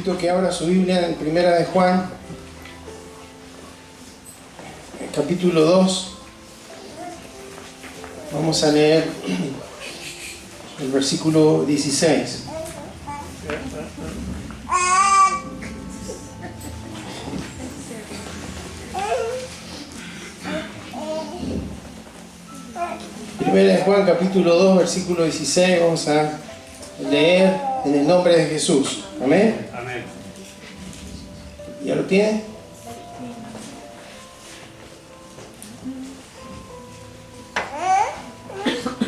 invito a que abra su Biblia en Primera de Juan, capítulo 2. Vamos a leer el versículo 16. Primera de Juan, capítulo 2, versículo 16. Vamos a leer en el nombre de Jesús. Amén. Amén. ¿Ya lo tienen?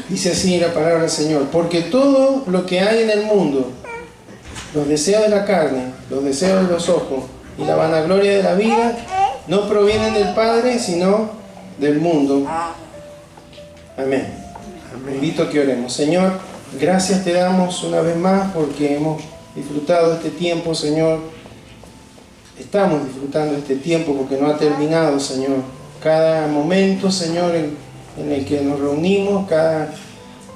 Dice así la palabra del Señor: porque todo lo que hay en el mundo, los deseos de la carne, los deseos de los ojos y la vanagloria de la vida, no provienen del Padre, sino del mundo. Amén. Invito a que oremos. Señor, gracias te damos una vez más porque hemos disfrutado este tiempo, Señor. Estamos disfrutando este tiempo porque no ha terminado, Señor. Cada momento, Señor, en el que nos reunimos, cada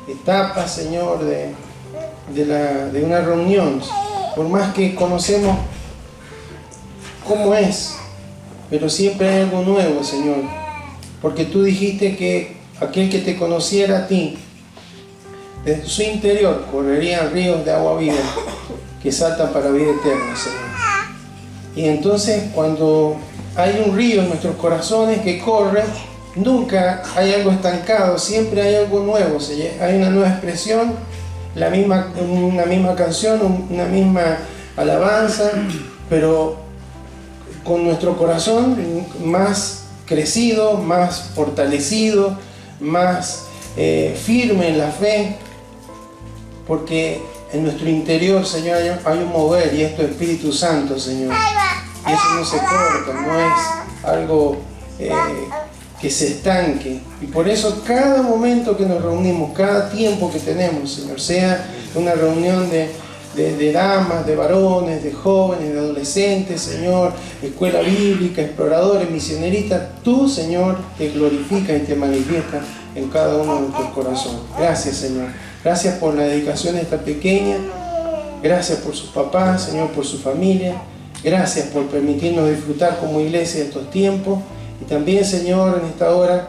etapa, Señor, de una reunión, por más que conocemos cómo es, pero siempre hay algo nuevo, Señor, porque tú dijiste que aquel que te conociera a ti, desde su interior correrían ríos de agua viva que saltan para vida eterna, Señor. Y entonces cuando hay un río en nuestros corazones que corre, nunca hay algo estancado, siempre hay algo nuevo, hay una nueva expresión, una misma canción, una misma alabanza, pero con nuestro corazón más crecido, más fortalecido, más firme en la fe, porque en nuestro interior, Señor, hay un mover, y es tu Espíritu Santo, Señor. Y eso no se corta, no es algo que se estanque. Y por eso cada momento que nos reunimos, cada tiempo que tenemos, Señor, sea una reunión de damas, de varones, de jóvenes, de adolescentes, Señor, escuela bíblica, exploradores, misioneristas, tú, Señor, te glorificas y te manifiestas en cada uno de nuestros corazones. Gracias, Señor. Gracias por la dedicación de esta pequeña. Gracias por sus papás, Señor, por su familia. Gracias por permitirnos disfrutar como iglesia de estos tiempos. Y también, Señor, en esta hora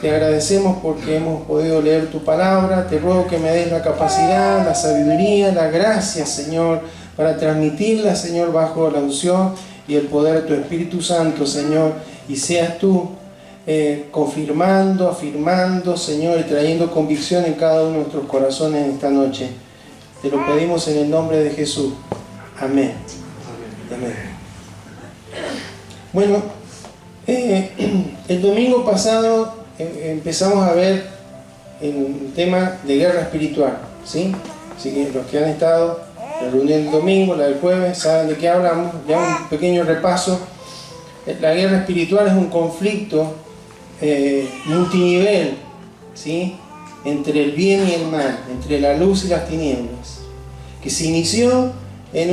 te agradecemos porque hemos podido leer tu palabra. Te ruego que me des la capacidad, la sabiduría, la gracia, Señor, para transmitirla, Señor, bajo la unción y el poder de tu Espíritu Santo, Señor. Y seas tú confirmando, afirmando, Señor, y trayendo convicción en cada uno de nuestros corazones en esta noche. Te lo pedimos en el nombre de Jesús. Amén. Amén. Bueno, el domingo pasado empezamos a ver el tema de guerra espiritual, ¿sí? Así que los que han estado en la reunión del domingo, la del jueves, saben de qué hablamos. Ya un pequeño repaso. La guerra espiritual es un conflicto multinivel, ¿sí? Entre el bien y el mal, entre la luz y las tinieblas, que se inició en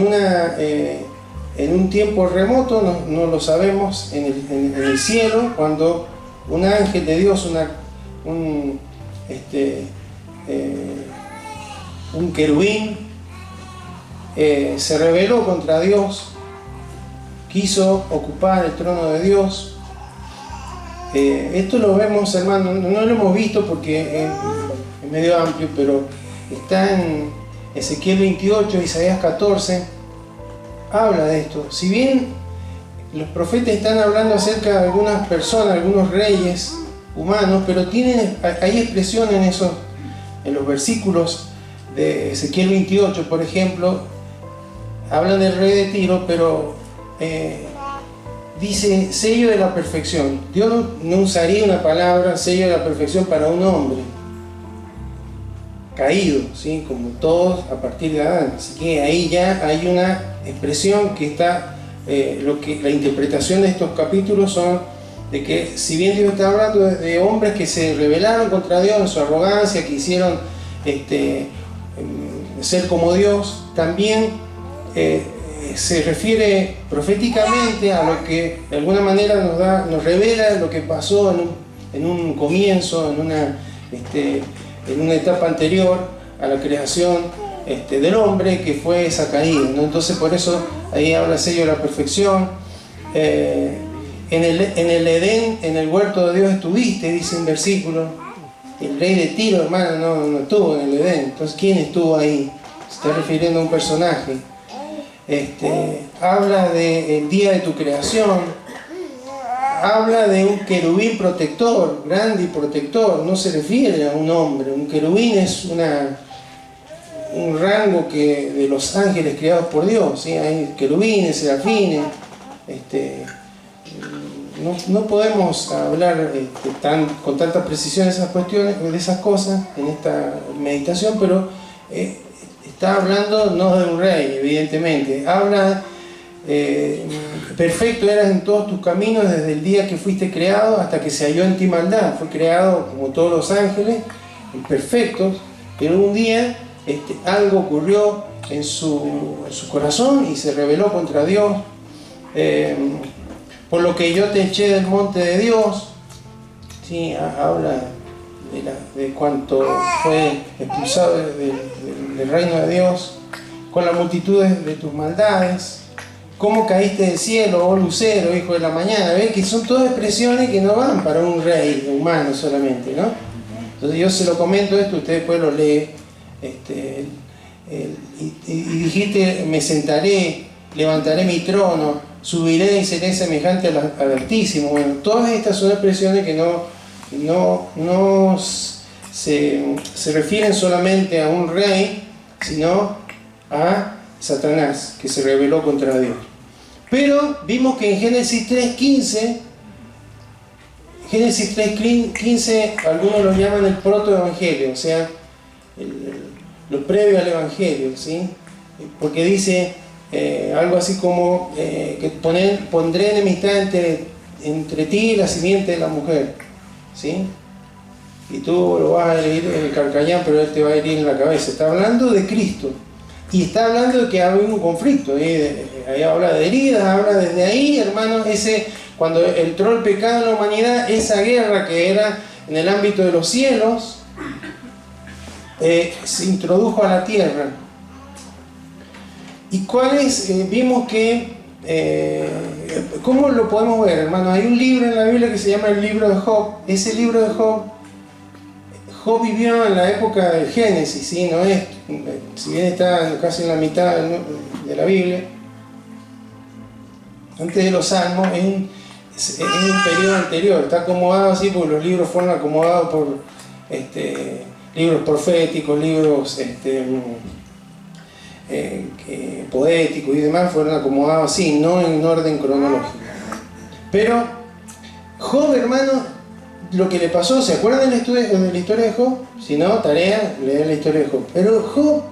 un tiempo remoto, no lo sabemos, en el cielo, cuando un ángel de Dios, un querubín, se rebeló contra Dios, quiso ocupar el trono de Dios. Esto lo vemos, hermano, no lo hemos visto porque es medio amplio, pero está en Ezequiel 28, Isaías 14, habla de esto. Si bien los profetas están hablando acerca de algunas personas, algunos reyes humanos, pero hay expresión en los versículos de Ezequiel 28, por ejemplo, hablan del rey de Tiro, pero dice sello de la perfección. Dios no usaría una palabra sello de la perfección para un hombre caído, ¿sí? Como todos a partir de Adán. Así que ahí ya hay una expresión que está, la interpretación de estos capítulos son de que si bien Dios está hablando de hombres que se rebelaron contra Dios en su arrogancia, que hicieron ser como Dios, también se refiere proféticamente a lo que de alguna manera nos revela lo que pasó en un comienzo, en una etapa anterior a la creación del hombre, que fue esa caída, ¿no? Entonces por eso ahí habla el sello de la perfección. En el Edén, en el huerto de Dios estuviste, dice un versículo. El rey de Tiro, hermano, no estuvo en el Edén. Entonces, ¿quién estuvo ahí? Se está refiriendo a un personaje. Habla del día de tu creación. Habla de un querubín protector, grande y protector. No se refiere a un hombre. Un querubín es un rango de los ángeles creados por Dios, ¿sí? Hay querubines, serafines. No podemos hablar con tanta precisión de esas cuestiones, de esas cosas en esta meditación, pero está hablando no de un rey, evidentemente. Habla, perfecto eras en todos tus caminos desde el día que fuiste creado hasta que se halló en ti maldad. Fue creado como todos los ángeles, perfectos, pero un día algo ocurrió en su corazón y se rebeló contra Dios. Por lo que yo te eché del monte de Dios, ¿sí? Habla de cuánto fue expulsado del reino de Dios, con la multitud de tus maldades, cómo caíste del cielo, oh lucero, hijo de la mañana. ¿Ves? Que son todas expresiones que no van para un rey humano solamente, ¿no? Entonces yo se lo comento esto, usted después lo lee. Y dijiste, me sentaré, levantaré mi trono, subiré y seré semejante al Altísimo. Bueno, todas estas son expresiones que no se refieren solamente a un rey, sino a Satanás, que se rebeló contra Dios. Pero vimos que en Génesis 3.15, algunos lo llaman el protoevangelio, o sea, lo previo al evangelio, ¿sí? Porque dice algo así como que pondré enemistad entre ti y la simiente de la mujer, ¿sí? Y tú lo vas a herir en el carcañán, pero él te va a herir en la cabeza. Está hablando de Cristo y está hablando de que hay un conflicto. Ahí habla de heridas, habla desde ahí, hermanos, cuando entró el pecado en la humanidad, esa guerra que era en el ámbito de los cielos, se introdujo a la tierra. ¿Y cuáles? Vimos que, ¿cómo lo podemos ver, hermano? Hay un libro en la Biblia que se llama el libro de Job. Ese libro de Job vivió en la época del Génesis, ¿sí? No es, si bien está casi en la mitad de la Biblia, antes de los Salmos, es un periodo anterior. Está acomodado así porque los libros fueron acomodados por libros proféticos, libros poéticos y demás, fueron acomodados así, no en orden cronológico. Pero Job, hermano, lo que le pasó, ¿se acuerdan de la historia de Job? Si no, tarea, leer la historia de Job. Pero Job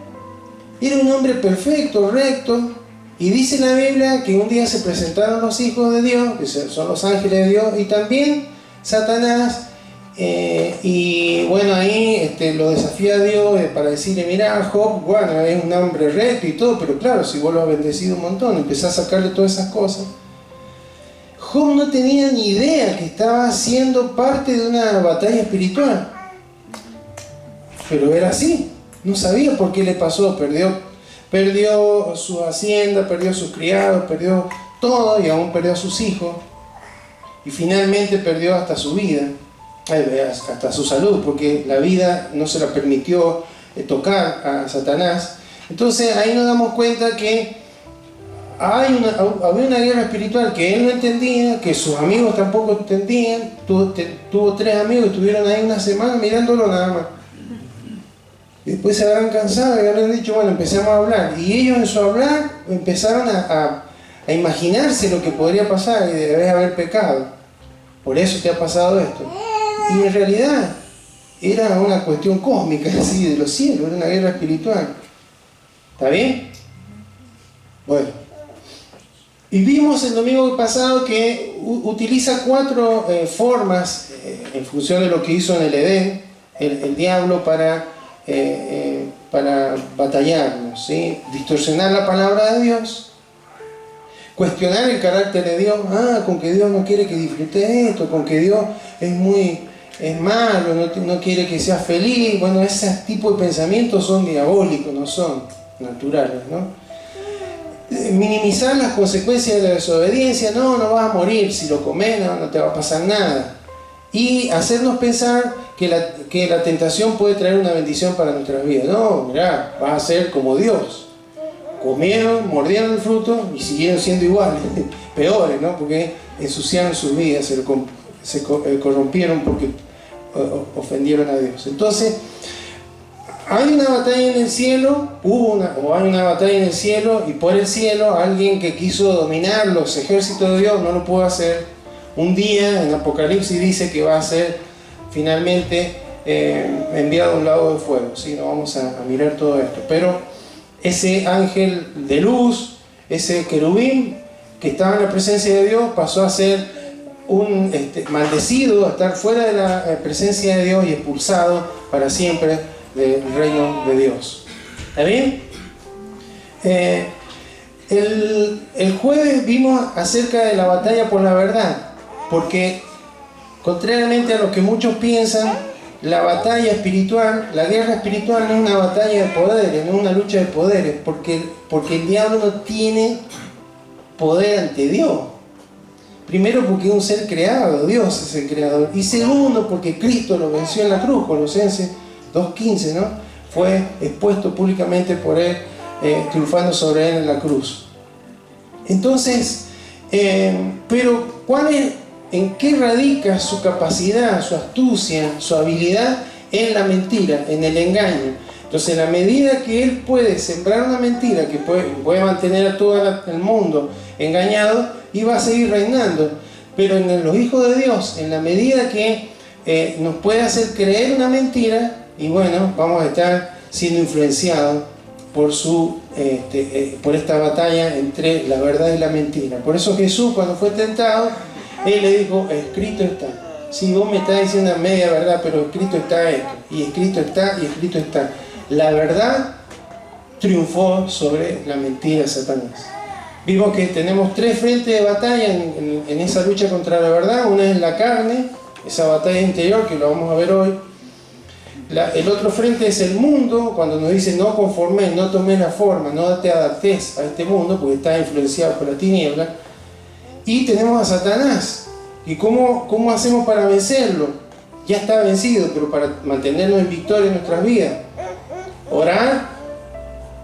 era un hombre perfecto, recto, y dice la Biblia que un día se presentaron los hijos de Dios, que son los ángeles de Dios, y también Satanás. Y bueno, ahí lo desafía a Dios para decirle, mira, Job, bueno, es un hombre recto y todo, pero claro, si vos lo has bendecido un montón, empezás a sacarle todas esas cosas. Job no tenía ni idea que estaba siendo parte de una batalla espiritual, pero era así, no sabía por qué le pasó, perdió su hacienda, perdió sus criados, perdió todo y aún perdió a sus hijos, y finalmente perdió hasta su vida. Hasta su salud, porque la vida no se la permitió tocar a Satanás. Entonces ahí nos damos cuenta que había una guerra espiritual que él no entendía, que sus amigos tampoco entendían. Tuvo 3 amigos que estuvieron ahí una semana mirándolo nada más. Y después se habrán cansado y habrán dicho, bueno, empecemos a hablar. Y ellos en su hablar empezaron a imaginarse lo que podría pasar y debes haber pecado. Por eso te ha pasado esto. Y en realidad era una cuestión cósmica, así de los cielos, era una guerra espiritual. ¿Está bien? Bueno. Y vimos el domingo pasado que utiliza 4 formas, en función de lo que hizo en el Edén, el diablo para batallarnos, ¿sí? Distorsionar la palabra de Dios, cuestionar el carácter de Dios, con que Dios no quiere que disfrute esto, con que Dios es muy es malo, no quiere que seas feliz. Bueno, ese tipo de pensamientos son diabólicos, no son naturales, ¿no? Minimizar las consecuencias de la desobediencia, no vas a morir, si lo comes no te va a pasar nada. Y hacernos pensar que la tentación puede traer una bendición para nuestras vidas. No, mirá, vas a ser como Dios. Comieron, mordieron el fruto y siguieron siendo iguales, peores, ¿no? Porque ensuciaron sus vidas, se corrompieron porque ofendieron a Dios. Entonces, hay una batalla en el cielo, hay una batalla en el cielo, y por el cielo alguien que quiso dominar los ejércitos de Dios no lo pudo hacer. Un día en Apocalipsis dice que va a ser finalmente enviado a un lago de fuego. ¿Sí? No vamos a mirar todo esto, pero ese ángel de luz, ese querubín que estaba en la presencia de Dios, pasó a ser un maldecido, a estar fuera de la presencia de Dios y expulsado para siempre del reino de Dios. ¿Está bien? El jueves vimos acerca de la batalla por la verdad, porque contrariamente a lo que muchos piensan, la batalla espiritual, la guerra espiritual no es una batalla de poderes, no es una lucha de poderes, porque el diablo no tiene poder ante Dios. Primero, porque es un ser creado, Dios es el creador, y segundo, porque Cristo lo venció en la cruz. Colosenses 2:15, ¿no? Fue expuesto públicamente por él, triunfando sobre él en la cruz. Entonces, pero ¿en qué radica su capacidad, su astucia, su habilidad? En la mentira, en el engaño. Entonces, en la medida que él puede sembrar una mentira que puede mantener a todo el mundo engañado, y va a seguir reinando. Pero en los hijos de Dios, en la medida que nos puede hacer creer una mentira, y bueno, vamos a estar siendo influenciados por esta batalla entre la verdad y la mentira. Por eso Jesús, cuando fue tentado, él le dijo: escrito está. Si vos me estás diciendo una media verdad, pero escrito está esto, y escrito está, y escrito está. La verdad triunfó sobre la mentira de Satanás. Vimos que tenemos tres frentes de batalla en esa lucha contra la verdad. Una es la carne, esa batalla interior que lo vamos a ver hoy. El otro frente es el mundo, cuando nos dice no conformes, no tomes la forma, no te adaptes a este mundo porque estás influenciado por la tiniebla. Y tenemos a Satanás. ¿Y cómo hacemos para vencerlo? Ya está vencido, pero para mantenernos en victoria en nuestras vidas, orar,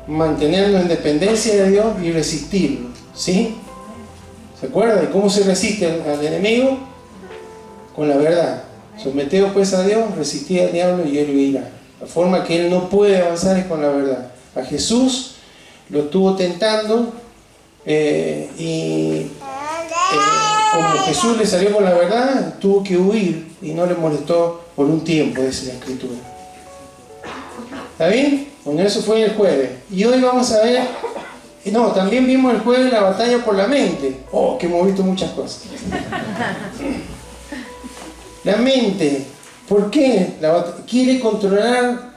mantenernos en dependencia de Dios y resistirlo. ¿Sí? ¿Se acuerdan? ¿Cómo se resiste al enemigo? Con la verdad. Someteos pues a Dios, resistid al diablo y él huirá. La forma que él no puede avanzar es con la verdad. A Jesús lo estuvo tentando como Jesús le salió con la verdad, tuvo que huir y no le molestó por un tiempo, dice la Escritura. ¿Está bien? Bueno, eso fue el jueves. Y hoy vamos a ver... también vimos el jueves la batalla por la mente. Que hemos visto muchas cosas. La mente, ¿por qué? Quiere controlar,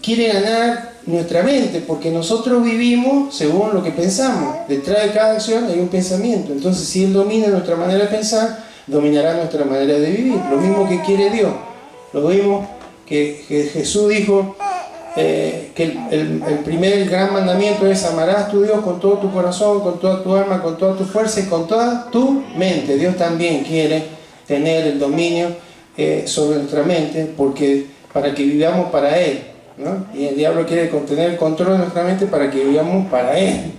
quiere ganar nuestra mente, porque nosotros vivimos según lo que pensamos. Detrás de cada acción hay un pensamiento. Entonces, si él domina nuestra manera de pensar, dominará nuestra manera de vivir. Lo mismo que quiere Dios. Lo vimos que Jesús dijo que el gran mandamiento es: amarás a tu Dios con todo tu corazón, con toda tu alma, con toda tu fuerza y con toda tu mente. Dios también quiere tener el dominio sobre nuestra mente, porque para que vivamos para Él, ¿no? Y el diablo quiere tener el control de nuestra mente para que vivamos para Él.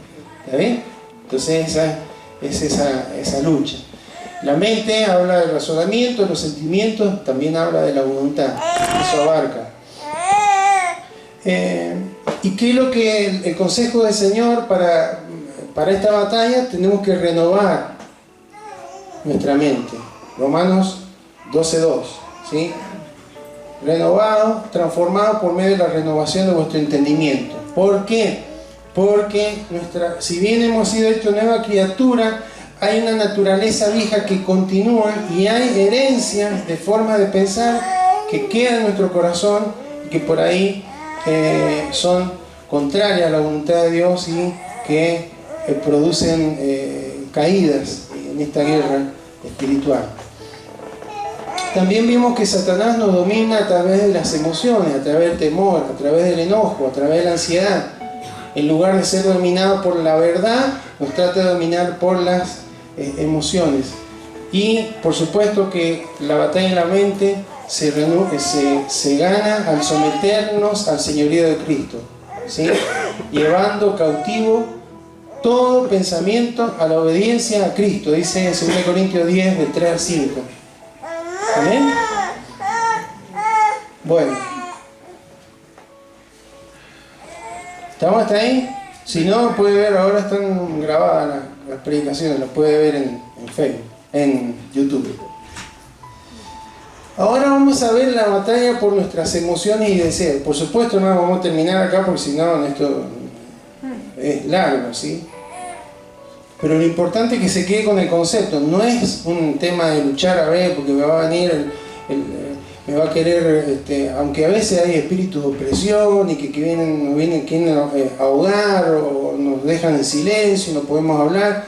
¿Está bien? Entonces esa es esa lucha. La mente habla del razonamiento, de los sentimientos, también habla de la voluntad. Eso abarca. ¿Y qué es lo que el consejo del Señor para esta batalla? Tenemos que renovar nuestra mente. Romanos 12:2, ¿sí? Renovados, transformados por medio de la renovación de vuestro entendimiento. ¿Por qué? Porque si bien hemos sido hechos nueva criatura, hay una naturaleza vieja que continúa y hay herencias de forma de pensar que quedan en nuestro corazón y que por ahí son contrarias a la voluntad de Dios y que producen caídas en esta guerra espiritual. También vimos que Satanás nos domina a través de las emociones, a través del temor, a través del enojo, a través de la ansiedad. En lugar de ser dominado por la verdad, nos trata de dominar por las emociones. Y por supuesto que la batalla en la mente se gana al someternos al señorío de Cristo, ¿sí? Llevando cautivo todo pensamiento a la obediencia a Cristo, dice en 2 Corintios 10, de 3 al 5. ¿Amén? Bueno. ¿Estamos hasta ahí? Si no, puede ver, ahora están grabadas las predicaciones, las puede ver en Facebook, en YouTube. Ahora vamos a ver la batalla por nuestras emociones y deseos. Por supuesto no vamos a terminar acá porque si no esto es largo, ¿sí? Pero lo importante es que se quede con el concepto. No es un tema de luchar a ver porque me va a venir me va a querer, aunque a veces hay espíritus de opresión y que quieren ahogar o nos dejan en silencio y no podemos hablar,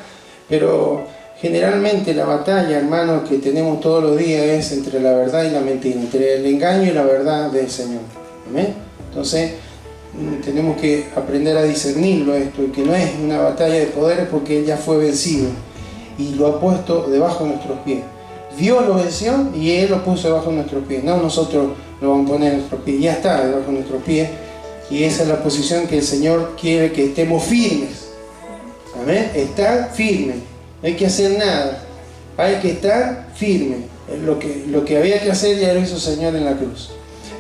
pero generalmente la batalla, hermanos, que tenemos todos los días es entre la verdad y la mentira, entre el engaño y la verdad del Señor. ¿Amén? Entonces tenemos que aprender a discernirlo esto, y que no es una batalla de poderes porque Él ya fue vencido y lo ha puesto debajo de nuestros pies. Dios lo venció y Él lo puso debajo de nuestros pies, no nosotros lo vamos a poner en nuestros pies, ya está debajo de nuestros pies, y esa es la posición que el Señor quiere que estemos firmes. Amén, estar firme, no hay que hacer nada, hay que estar firme. Lo que había que hacer ya lo hizo el Señor en la cruz.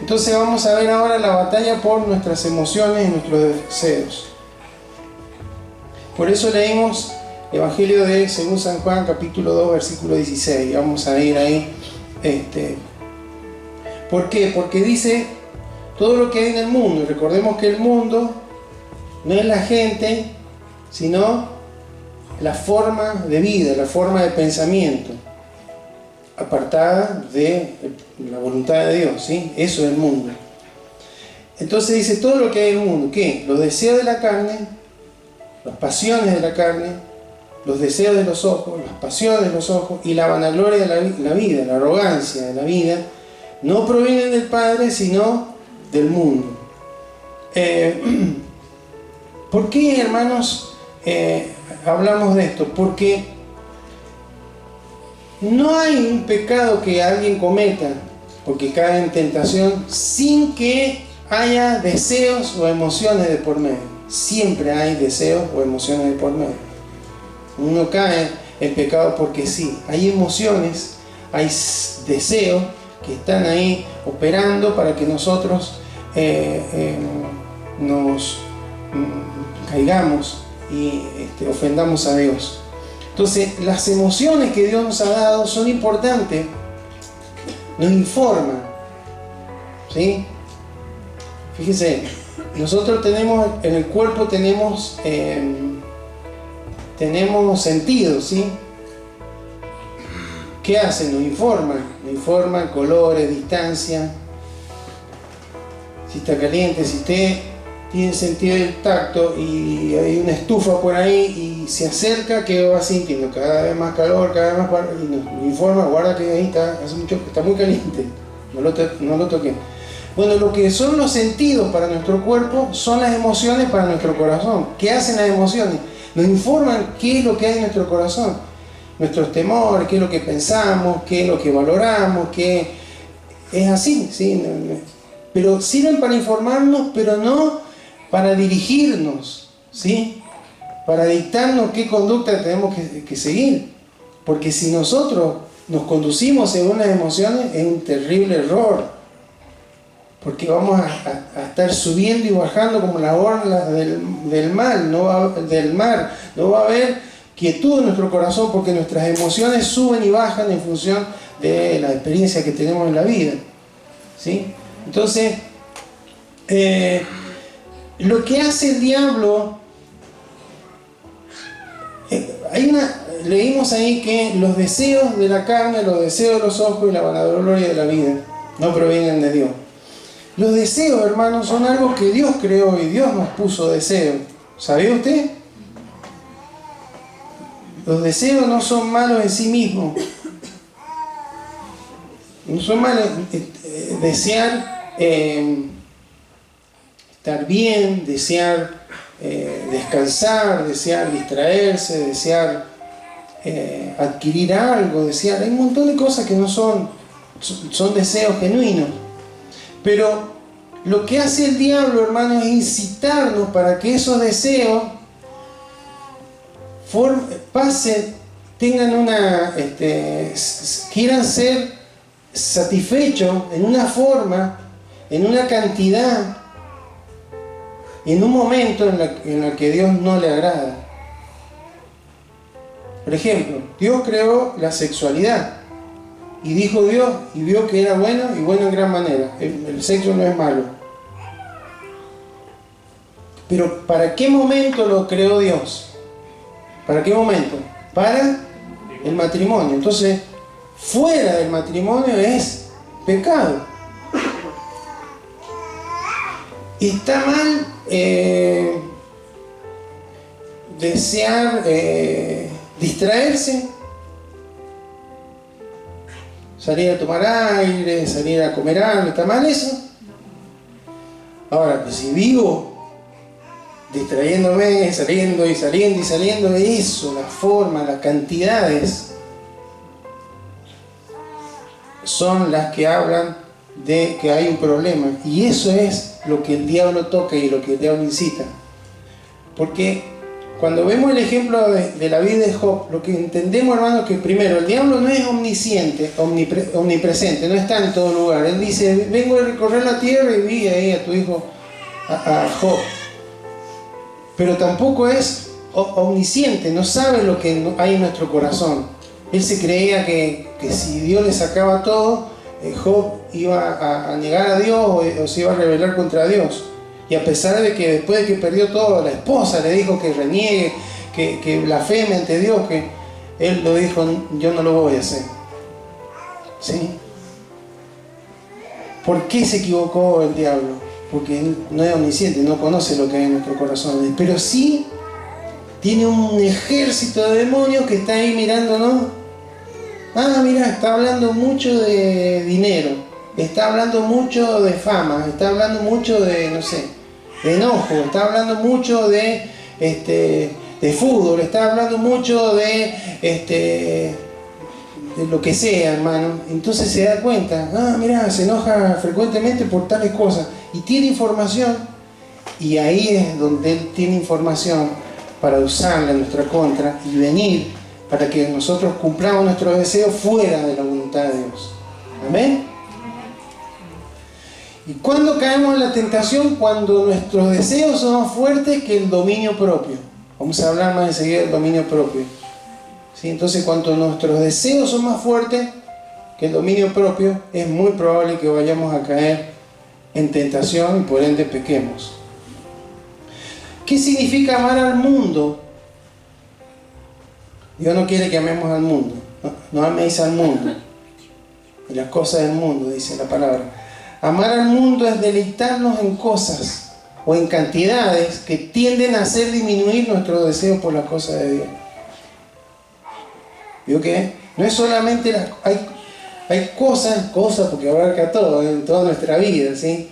Entonces vamos a ver ahora la batalla por nuestras emociones y nuestros deseos. Por eso leímos Evangelio de según San Juan, capítulo 2, versículo 16. Vamos a ir ahí. ¿Por qué? Porque dice todo lo que hay en el mundo. Recordemos que el mundo no es la gente, sino la forma de vida, la forma de pensamiento, apartada de la voluntad de Dios, ¿sí? Eso es el mundo. Entonces dice todo lo que hay en el mundo. ¿Qué? Los deseos de la carne, las pasiones de la carne, los deseos de los ojos, las pasiones de los ojos y la vanagloria de la vida, la arrogancia de la vida, no provienen del Padre, sino del mundo. ¿Por qué, hermanos, hablamos de esto? Porque no hay un pecado que alguien cometa, porque cae en tentación, sin que haya deseos o emociones de por medio. Siempre hay deseos o emociones de por medio. Uno cae en pecado porque sí, hay emociones, hay deseos que están ahí operando para que nosotros nos caigamos y ofendamos a Dios. Entonces, las emociones que Dios nos ha dado son importantes, nos informan, ¿sí? Fíjense, nosotros tenemos, en el cuerpo tenemos sentidos, ¿sí? ¿Qué hacen? Nos informan colores, distancia, si está caliente, si usted tiene sentido del tacto y hay una estufa por ahí y se acerca, que va sintiendo cada vez más calor, cada vez más calor, y nos informa, guarda que ahí está muy caliente, no lo toque. Bueno, lo que son los sentidos para nuestro cuerpo son las emociones para nuestro corazón. ¿Qué hacen las emociones? Nos informan qué es lo que hay en nuestro corazón, nuestros temores, qué es lo que pensamos, qué es lo que valoramos, qué es así, ¿sí? Pero sirven para informarnos, pero no para dirigirnos, ¿sí? Para dictarnos qué conducta tenemos que seguir. Porque si nosotros nos conducimos según las emociones, es un terrible error. Porque vamos a estar subiendo y bajando como las olas del mar. No va a haber quietud en nuestro corazón porque nuestras emociones suben y bajan en función de la experiencia que tenemos en la vida, ¿sí? Entonces, lo que hace el diablo, leímos ahí que los deseos de la carne, los deseos de los ojos y la vanagloria de la vida no provienen de Dios. Los deseos, hermanos, son algo que Dios creó y Dios nos puso deseos. ¿Sabía usted? Los deseos no son malos en sí mismos. No son malas. Desear estar bien, desear descansar, desear distraerse, desear adquirir algo, desear. Hay un montón de cosas que no son deseos genuinos. Pero lo que hace el diablo, hermano, es incitarnos para que esos deseos pasen, tengan una, quieran ser satisfechos en una forma, en una cantidad, en un momento en la que Dios no le agrada. Por ejemplo, Dios creó la sexualidad y dijo Dios y vio que era bueno y bueno en gran manera. El sexo no es malo. Pero ¿para qué momento lo creó Dios? ¿Para qué momento? Para el matrimonio. Entonces, fuera del matrimonio es pecado. Está mal desear distraerse, salir a tomar aire, salir a comer algo. ¿Está mal eso? Ahora, pues si vivo distrayéndome, saliendo, eso, la forma, las cantidades son las que hablan de que hay un problema, y eso es lo que el diablo toca y lo que el diablo incita. Porque cuando vemos el ejemplo de la vida de Job, lo que entendemos, hermano, que primero el diablo no es omnisciente, omnipresente, no está en todo lugar. Él dice, vengo a recorrer la tierra y vi ahí a tu hijo, a Job. Pero tampoco es omnisciente, no sabe lo que hay en nuestro corazón. Él se creía que si Dios le sacaba todo, Job iba a negar a Dios o se iba a rebelar contra Dios. Y a pesar de que después de que perdió todo, la esposa le dijo que reniegue, que blasfeme ante Dios, que él lo dijo, yo no lo voy a hacer. ¿Sí? ¿Por qué se equivocó el diablo? Porque él no es omnisciente, no conoce lo que hay en nuestro corazón. Pero sí tiene un ejército de demonios que está ahí mirándonos. Ah, mira, está hablando mucho de dinero, está hablando mucho de fama, está hablando mucho de, no sé, de enojo, está hablando mucho de fútbol, está hablando mucho de lo que sea, hermano. Entonces se da cuenta, ah, mira, se enoja frecuentemente por tales cosas y tiene información, y ahí es donde él tiene información para usarla en nuestra contra y venir para que nosotros cumplamos nuestros deseos fuera de la voluntad de Dios. Amén. ¿Y cuándo caemos en la tentación? Cuando nuestros deseos son más fuertes que el dominio propio. Vamos a hablar más enseguida del dominio propio. ¿Sí? Entonces, cuando nuestros deseos son más fuertes que el dominio propio, es muy probable que vayamos a caer en tentación y por ende pequemos. ¿Qué significa amar al mundo? Dios no quiere que amemos al mundo. No améis al mundo y las cosas del mundo, dice la palabra. Amar al mundo es deleitarnos en cosas o en cantidades que tienden a hacer disminuir nuestro deseo por las cosas de Dios. ¿Vio qué? No es solamente hay cosas porque abarca todo, en toda nuestra vida, ¿sí?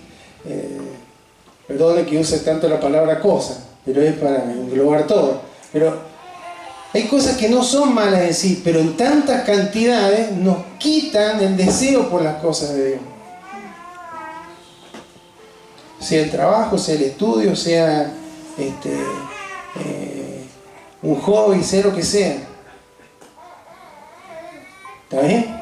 Perdone que use tanto la palabra cosa, pero es para englobar todo. Pero hay cosas que no son malas en sí, pero en tantas cantidades nos quitan el deseo por las cosas de Dios. Sea el trabajo, sea el estudio, sea un hobby, sea lo que sea. ¿Está bien?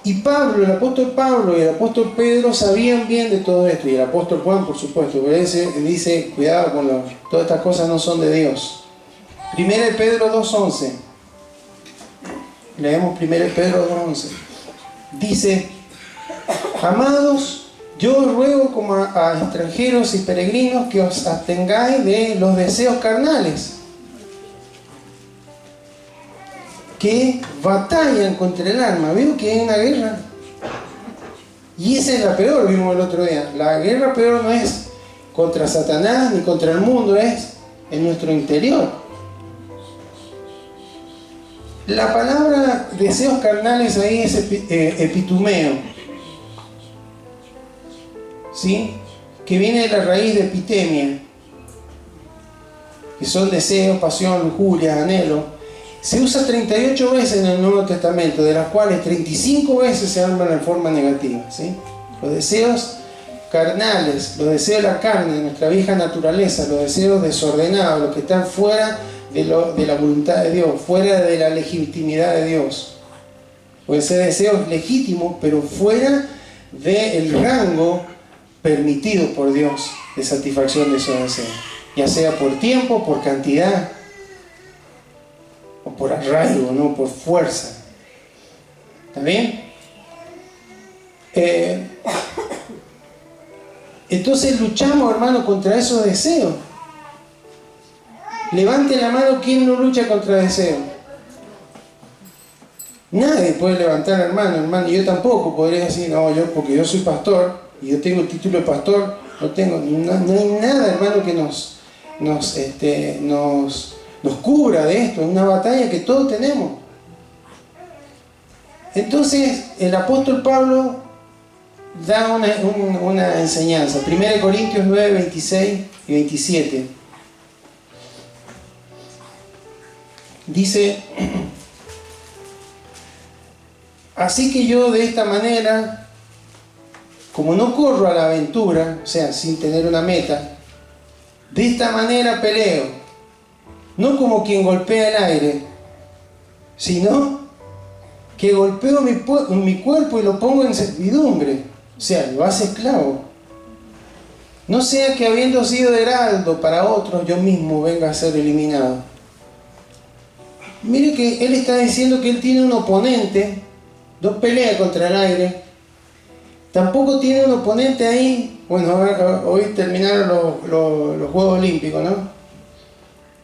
Y Pablo, el apóstol Pablo y el apóstol Pedro sabían bien de todo esto, y el apóstol Juan, por supuesto, pero dice, cuidado con todas estas cosas no son de Dios. 1 Pedro 2:11. Leemos 1 Pedro 2:11. Dice, amados, yo os ruego como a extranjeros y peregrinos que os abstengáis de los deseos carnales que batallan contra el alma. ¿Veo que hay una guerra? Y esa es la peor, vimos el otro día. La guerra peor no es contra Satanás ni contra el mundo, es en nuestro interior. La palabra deseos carnales ahí es epitumeo, ¿sí? Que viene de la raíz de epitemia, que son deseos, pasión, lujuria, anhelo. Se usa 38 veces en el Nuevo Testamento, de las cuales 35 veces se hablan en forma negativa, ¿sí? Los deseos carnales, los deseos de la carne, de nuestra vieja naturaleza, los deseos desordenados, los que están fuera de la voluntad de Dios, fuera de la legitimidad de Dios. Pueden ser deseos legítimos, pero fuera del rango permitido por Dios de satisfacción de esos deseos, ya sea por tiempo, por cantidad, o por arraigo, no por fuerza. ¿Está bien? Entonces luchamos, hermano, contra esos deseos. Levante la mano quien no lucha contra deseos. Nadie puede levantar, hermano, yo tampoco podría decir, no, yo porque yo soy pastor y yo tengo el título de pastor, no hay nada, hermano, que nos cubra de esto. Es una batalla que todos tenemos. Entonces el apóstol Pablo da una enseñanza. 1 Corintios 9, 26 y 27. Dice: así que yo de esta manera, como no corro a la aventura, o sea, sin tener una meta, de esta manera peleo, no como quien golpea el aire, sino que golpeo mi cuerpo y lo pongo en servidumbre, o sea, lo hace esclavo. No sea que habiendo sido heraldo para otros, yo mismo venga a ser eliminado. Mire que él está diciendo que él tiene un oponente, no pelea contra el aire, tampoco tiene un oponente ahí. Bueno, hoy terminaron los Juegos Olímpicos, ¿no?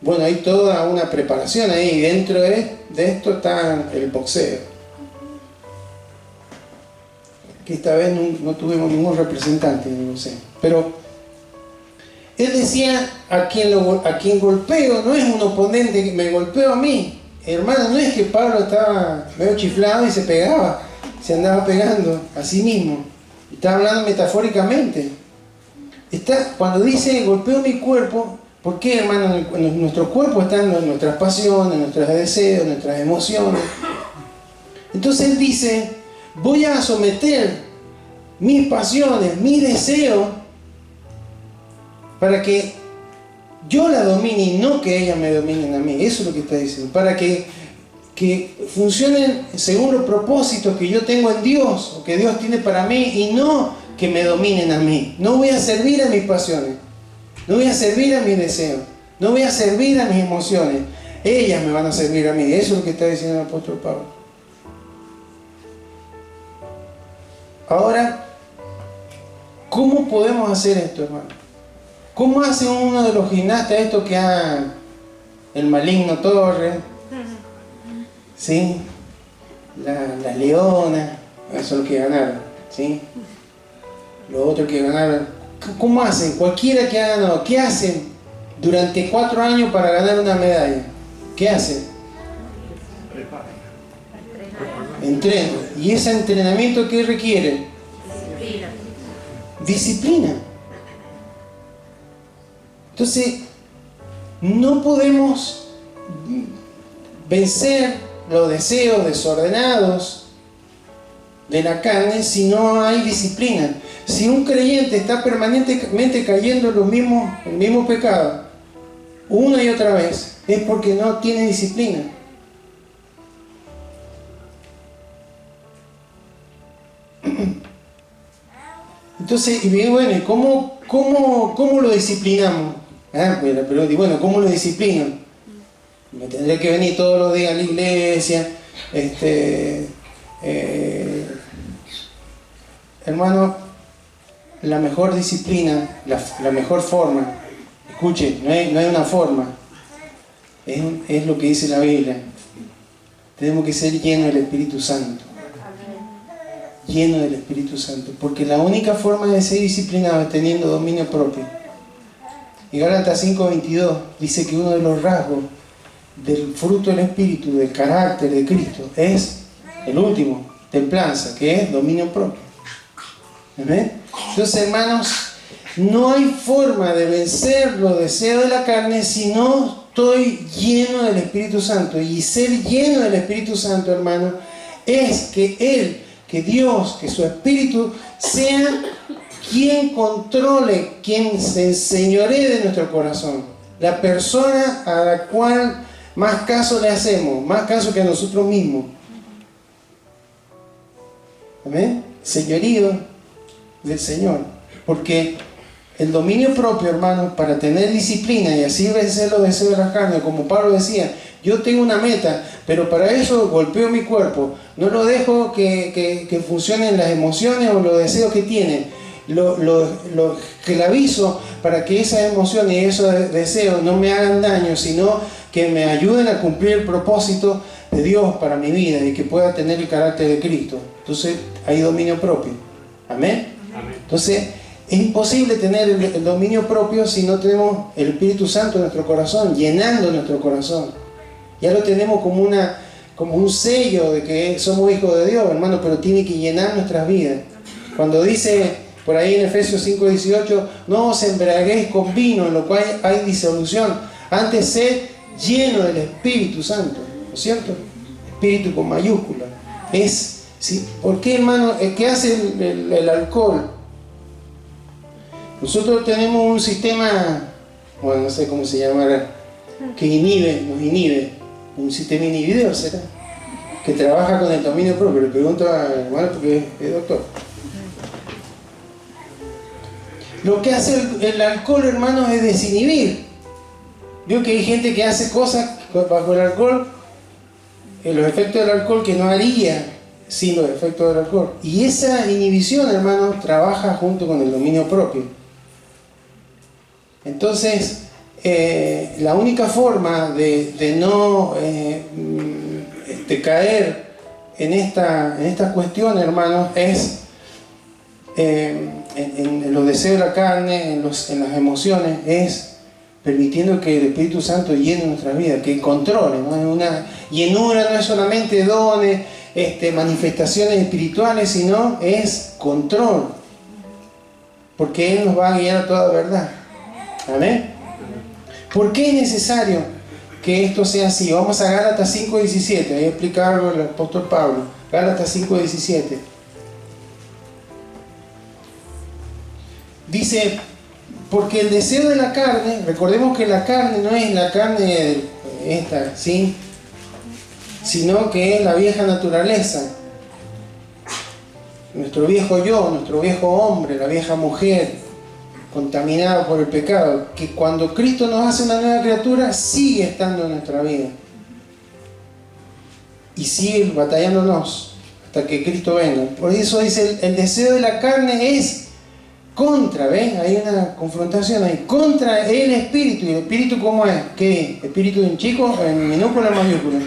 Bueno, hay toda una preparación ahí, y dentro de esto está el boxeo, que esta vez no tuvimos ningún representante de boxeo. Pero él decía, a quien golpeo no es un oponente, que me golpeo a mí. Hermano, no es que Pablo estaba medio chiflado y se andaba pegando a sí mismo. Está hablando metafóricamente. Cuando dice golpeo mi cuerpo, ¿por qué, hermano? En nuestro cuerpo están nuestras pasiones, nuestros deseos, nuestras emociones. Entonces él dice, voy a someter mis pasiones, mis deseos, para que yo la domine y no que ellas me dominen a mí. Eso es lo que está diciendo. Para que funcionen según los propósitos que yo tengo en Dios, o que Dios tiene para mí, y no que me dominen a mí. No voy a servir a mis pasiones, no voy a servir a mis deseos, no voy a servir a mis emociones. Ellas me van a servir a mí. Eso es lo que está diciendo el apóstol Pablo. Ahora, ¿cómo podemos hacer esto, hermano? ¿Cómo hace uno de los gimnastas esto que haga el maligno Torres? ¿Sí? La Leona, eso es lo que ganaron, ¿sí? Los otros que ganaron. ¿Cómo hacen? Cualquiera que ha ganado, ¿qué hacen durante 4 años para ganar una medalla? ¿Qué hacen? Entrenan. ¿Y ese entrenamiento qué requiere? Disciplina. Entonces, no podemos vencer los deseos desordenados de la carne si no hay disciplina. Si un creyente está permanentemente cayendo en el mismo pecado, una y otra vez, es porque no tiene disciplina. Entonces, y bueno, ¿y cómo lo disciplinamos? Pero bueno, ¿cómo lo disciplino? Me tendré que venir todos los días a la iglesia. Hermano, la mejor disciplina, la mejor forma, escuche, no hay una forma, es lo que dice la Biblia. Tenemos que ser llenos del Espíritu Santo. Llenos del Espíritu Santo, porque la única forma de ser disciplinado es teniendo dominio propio. Y Gálatas 5:22 dice que uno de los rasgos del fruto del Espíritu, del carácter de Cristo, es el último, templanza, que es dominio propio. ¿Amén? Entonces, hermanos, no hay forma de vencer los deseos de la carne si no estoy lleno del Espíritu Santo. Y ser lleno del Espíritu Santo, hermano, es que Él, que Dios, que su Espíritu sea quien controle, quien se enseñoree de nuestro corazón. La persona a la cual más caso le hacemos, más caso que a nosotros mismos. ¿Amén? Señorío del Señor. Porque el dominio propio, hermano, para tener disciplina y así vencer los deseos de la carne, como Pablo decía, yo tengo una meta, pero para eso golpeo mi cuerpo, no lo dejo que funcionen las emociones o los deseos que tienen, lo esclavizo para que esas emociones y esos deseos no me hagan daño, sino que me ayuden a cumplir el propósito de Dios para mi vida y que pueda tener el carácter de Cristo. Entonces hay dominio propio. ¿Amén? Amén. Entonces es imposible tener el dominio propio si no tenemos el Espíritu Santo en nuestro corazón, llenando nuestro corazón. Ya lo tenemos como un sello de que somos hijos de Dios, hermano, pero tiene que llenar nuestras vidas. Cuando dice por ahí en Efesios 5:18, no os embriaguéis con vino, en lo cual hay disolución, antes sed lleno del Espíritu Santo, ¿no es cierto? Espíritu con mayúscula. ¿Sí? ¿Por qué, hermano? ¿Qué hace el alcohol? Nosotros tenemos un sistema, bueno, no sé cómo se llamará, que nos inhibe, un sistema inhibidor, ¿será? Que trabaja con el dominio propio. Le pregunto al hermano porque es doctor. Lo que hace el alcohol, hermano, es desinhibir. Veo que hay gente que hace cosas bajo el alcohol, los efectos del alcohol que no haría sin los efectos del alcohol. Y esa inhibición, hermano, trabaja junto con el dominio propio. Entonces, la única forma de no caer en esta cuestión, hermanos, es en los deseos de la carne, en las emociones, es permitiendo que el Espíritu Santo llene nuestras vidas, que controle, ¿no? Una llenura no es solamente dones, manifestaciones espirituales, sino es control, porque Él nos va a guiar a toda verdad. ¿Amén? ¿Por qué es necesario que esto sea así? Vamos a Gálatas 5:17, ahí explica algo el apóstol Pablo. Gálatas 5:17 dice: porque el deseo de la carne, recordemos que la carne no es la carne esta, ¿sí? Sino que es la vieja naturaleza, nuestro viejo yo, nuestro viejo hombre, la vieja mujer contaminada por el pecado, que cuando Cristo nos hace una nueva criatura sigue estando en nuestra vida y sigue batallándonos hasta que Cristo venga. Por eso dice, el deseo de la carne es contra, ¿ven? Hay una confrontación ahí, contra el Espíritu. ¿Y el Espíritu cómo es? ¿Qué? ¿Espíritu en chico, en minúscula o en mayúscula?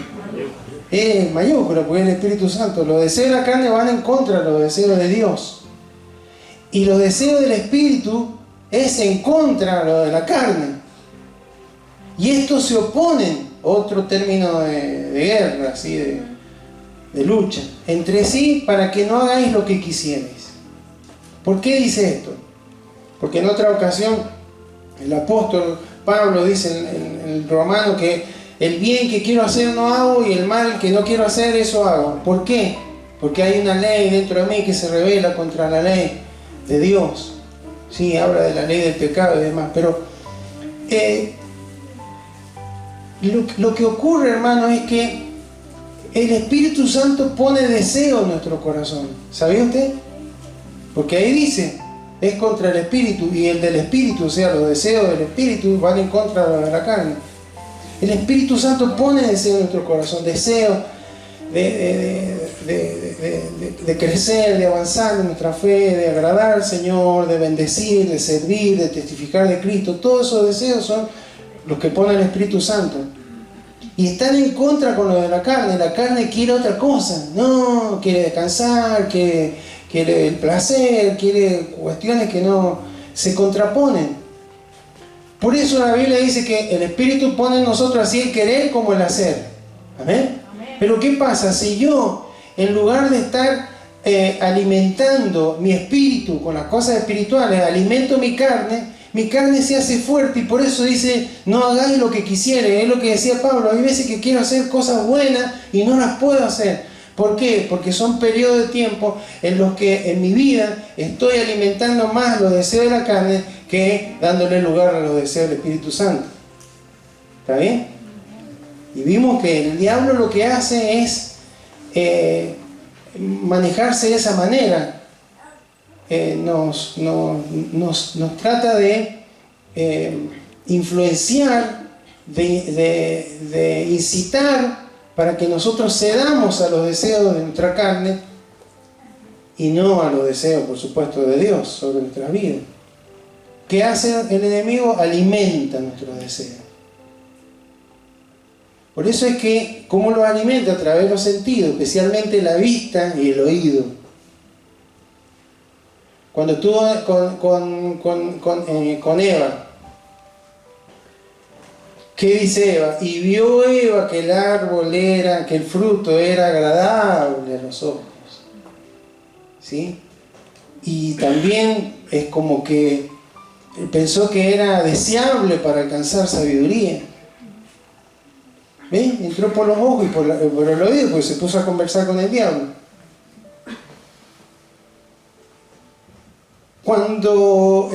Mayúscula, porque es el Espíritu Santo. Los deseos de la carne van en contra de los deseos de Dios, y los deseos del Espíritu es en contra de lo de la carne. Y estos se oponen, otro término de guerra, así de lucha, entre sí, para que no hagáis lo que quisierais. ¿Por qué dice esto? Porque en otra ocasión el apóstol Pablo dice en el Romano que el bien que quiero hacer no hago y el mal que no quiero hacer eso hago. ¿Por qué? Porque hay una ley dentro de mí que se rebela contra la ley de Dios. Sí, habla de la ley del pecado y demás, pero lo que ocurre, hermano, es que el Espíritu Santo pone deseo en nuestro corazón. ¿Sabía usted? Porque ahí dice, es contra el Espíritu, y el del Espíritu, o sea, los deseos del Espíritu van en contra de la carne. El Espíritu Santo pone deseo en nuestro corazón, deseo de crecer, de avanzar en nuestra fe, de agradar al Señor, de bendecir, de servir, de testificar de Cristo. Todos esos deseos son los que pone el Espíritu Santo. Y están en contra con lo de la carne. La carne quiere otra cosa. No, quiere descansar, quiere el placer, quiere cuestiones que no se contraponen. Por eso la Biblia dice que el Espíritu pone en nosotros así el querer como el hacer. ¿Amén? Pero ¿qué pasa? Si yo, en lugar de estar alimentando mi espíritu con las cosas espirituales, alimento mi carne se hace fuerte, y por eso dice, no hagáis lo que quisierais. Es lo que decía Pablo, hay veces que quiero hacer cosas buenas y no las puedo hacer. ¿Por qué? Porque son periodos de tiempo en los que en mi vida estoy alimentando más los deseos de la carne que dándole lugar a los deseos del Espíritu Santo. ¿Está bien? Y vimos que el diablo lo que hace es manejarse de esa manera. Nos trata de influenciar, de incitar para que nosotros cedamos a los deseos de nuestra carne y no a los deseos, por supuesto, de Dios sobre nuestra vida. ¿Qué hace el enemigo? Alimenta nuestros deseos. Por eso es que, ¿cómo los alimenta? A través de los sentidos, especialmente la vista y el oído. Cuando estuvo con Eva, ¿qué dice Eva? Y vio Eva que que el fruto era agradable a los ojos. ¿Sí? Y también es como que pensó que era deseable para alcanzar sabiduría. ¿Ves? Entró por los ojos y por el oído, porque se puso a conversar con el diablo. Cuando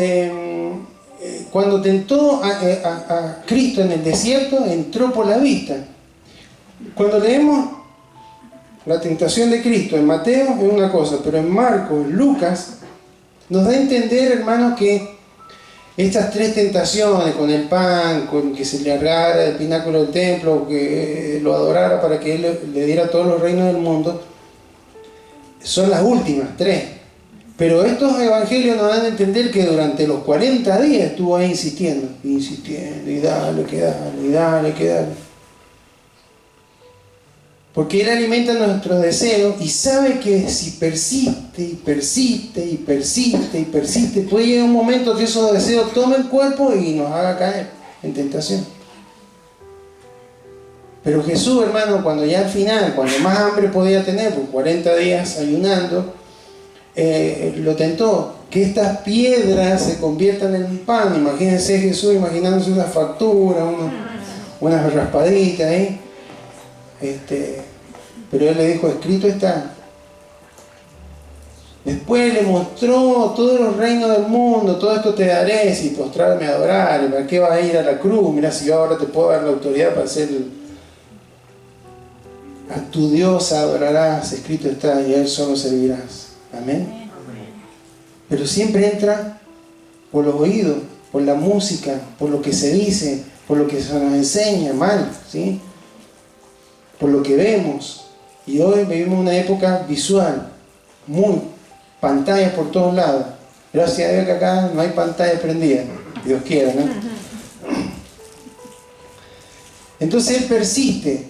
tentó a Cristo en el desierto, entró por la vista. Cuando leemos la tentación de Cristo en Mateo es una cosa, pero en Marcos, Lucas, nos da a entender, hermanos, que estas tres tentaciones, con el pan, con que se le agarrara el pináculo del templo, que lo adorara para que él le diera todos los reinos del mundo, son las últimas tres. Pero estos evangelios nos dan a entender que durante los 40 días estuvo ahí insistiendo, y dale, que dale, y dale, que dale. Porque Él alimenta nuestros deseos y sabe que si persiste y persiste y persiste y persiste, puede llegar un momento que esos deseos tomen cuerpo y nos haga caer en tentación. Pero Jesús, hermano, cuando ya al final, cuando más hambre podía tener, por 40 días ayunando, lo tentó, que estas piedras se conviertan en pan. Imagínense Jesús imaginándose una factura, unas raspaditas ahí. Pero él le dijo, escrito está. Después le mostró todos los reinos del mundo, todo esto te daré si postrarme a adorar. ¿Para qué vas a ir a la cruz? Mira, si yo ahora te puedo dar la autoridad para hacer a tu Dios adorarás, escrito está, y a Él solo servirás. Amén. Pero siempre entra por los oídos, por la música, por lo que se dice, por lo que se nos enseña mal, ¿sí? Por lo que vemos. Y hoy vivimos una época visual, muy pantallas por todos lados. Gracias a Dios que acá no hay pantalla prendida, Dios quiera, ¿no? Entonces él persiste.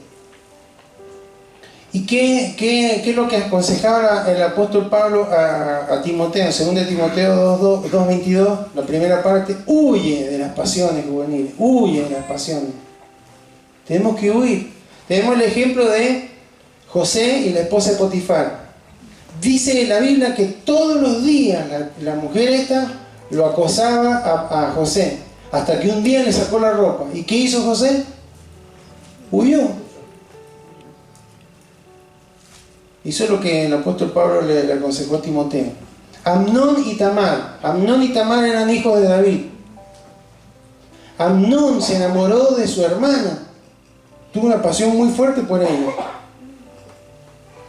¿Y qué es lo que aconsejaba el apóstol Pablo a Timoteo? En 2 Timoteo 2:22, la primera parte, huye de las pasiones juveniles, huye de las pasiones. Tenemos que huir. Tenemos el ejemplo de José y la esposa de Potifar. Dice la Biblia que todos los días la mujer esta lo acosaba a José, hasta que un día le sacó la ropa. ¿Y qué hizo José? Huyó. Hizo lo que el apóstol Pablo le aconsejó a Timoteo. Amnón y Tamar eran hijos de David. Amnón se enamoró de su hermana, tuvo una pasión muy fuerte por ella.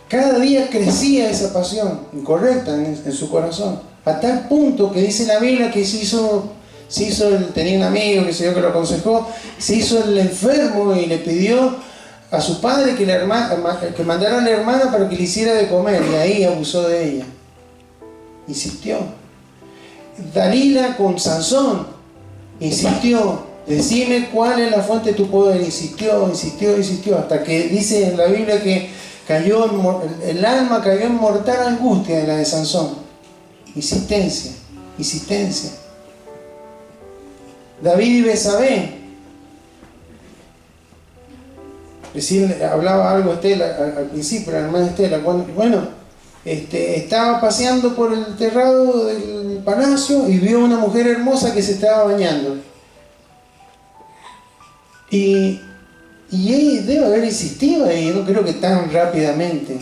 Cada día crecía esa pasión incorrecta en su corazón, a tal punto que dice la Biblia que tenía un amigo que lo aconsejó, se hizo el enfermo y le pidió a su padre que mandara a la hermana para que le hiciera de comer, y ahí abusó de ella. Insistió. Dalila con Sansón insistió, decime cuál es la fuente de tu poder. Insistió, hasta que dice en la Biblia que el alma cayó en mortal angustia de la de Sansón. Insistencia. David y Betsabé. Recién hablaba algo Estela al principio, la hermana Estela. Estaba paseando por el terrado del palacio y vio una mujer hermosa que se estaba bañando. Y ella debe haber insistido y no creo que tan rápidamente.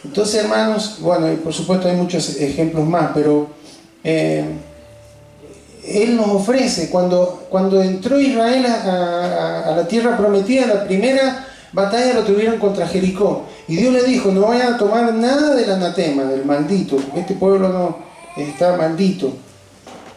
Entonces, hermanos, y por supuesto hay muchos ejemplos más, pero Él nos ofrece, cuando entró Israel a la tierra prometida, la primera batalla lo tuvieron contra Jericó. Y Dios le dijo, no vayan a tomar nada del anatema, del maldito, porque este pueblo no está maldito.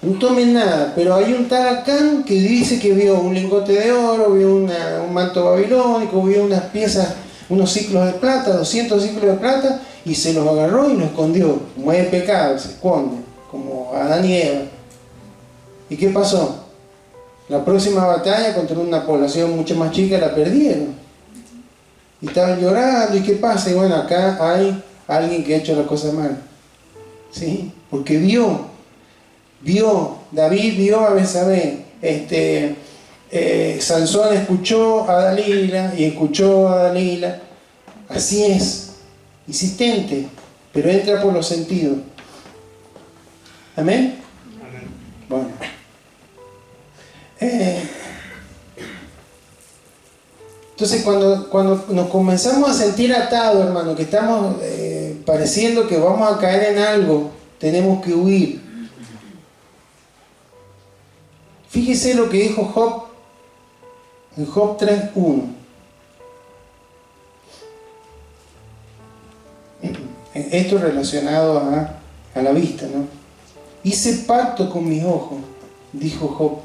No tomen nada, pero hay un tal Acán que dice que vio un lingote de oro, vio un manto babilónico, vio unas piezas, unos ciclos de plata, 200 ciclos de plata, y se los agarró y los escondió. Como es pecado, se esconde, como Adán y Eva. ¿Y qué pasó? La próxima batalla contra una población mucho más chica la perdieron. Y estaban llorando, ¿y qué pasa? Y acá hay alguien que ha hecho la cosa mal. ¿Sí? Porque David vio a Betsabé, Sansón escuchó a Dalila y escuchó a Dalila. Así es, insistente, pero entra por los sentidos. ¿Amén? Amén. Bueno. Entonces cuando nos comenzamos a sentir atados, hermano, que estamos pareciendo que vamos a caer en algo, tenemos que huir. Fíjese lo que dijo Job en Job 3:1. Esto relacionado a la vista, ¿no? Hice pacto con mis ojos, dijo Job.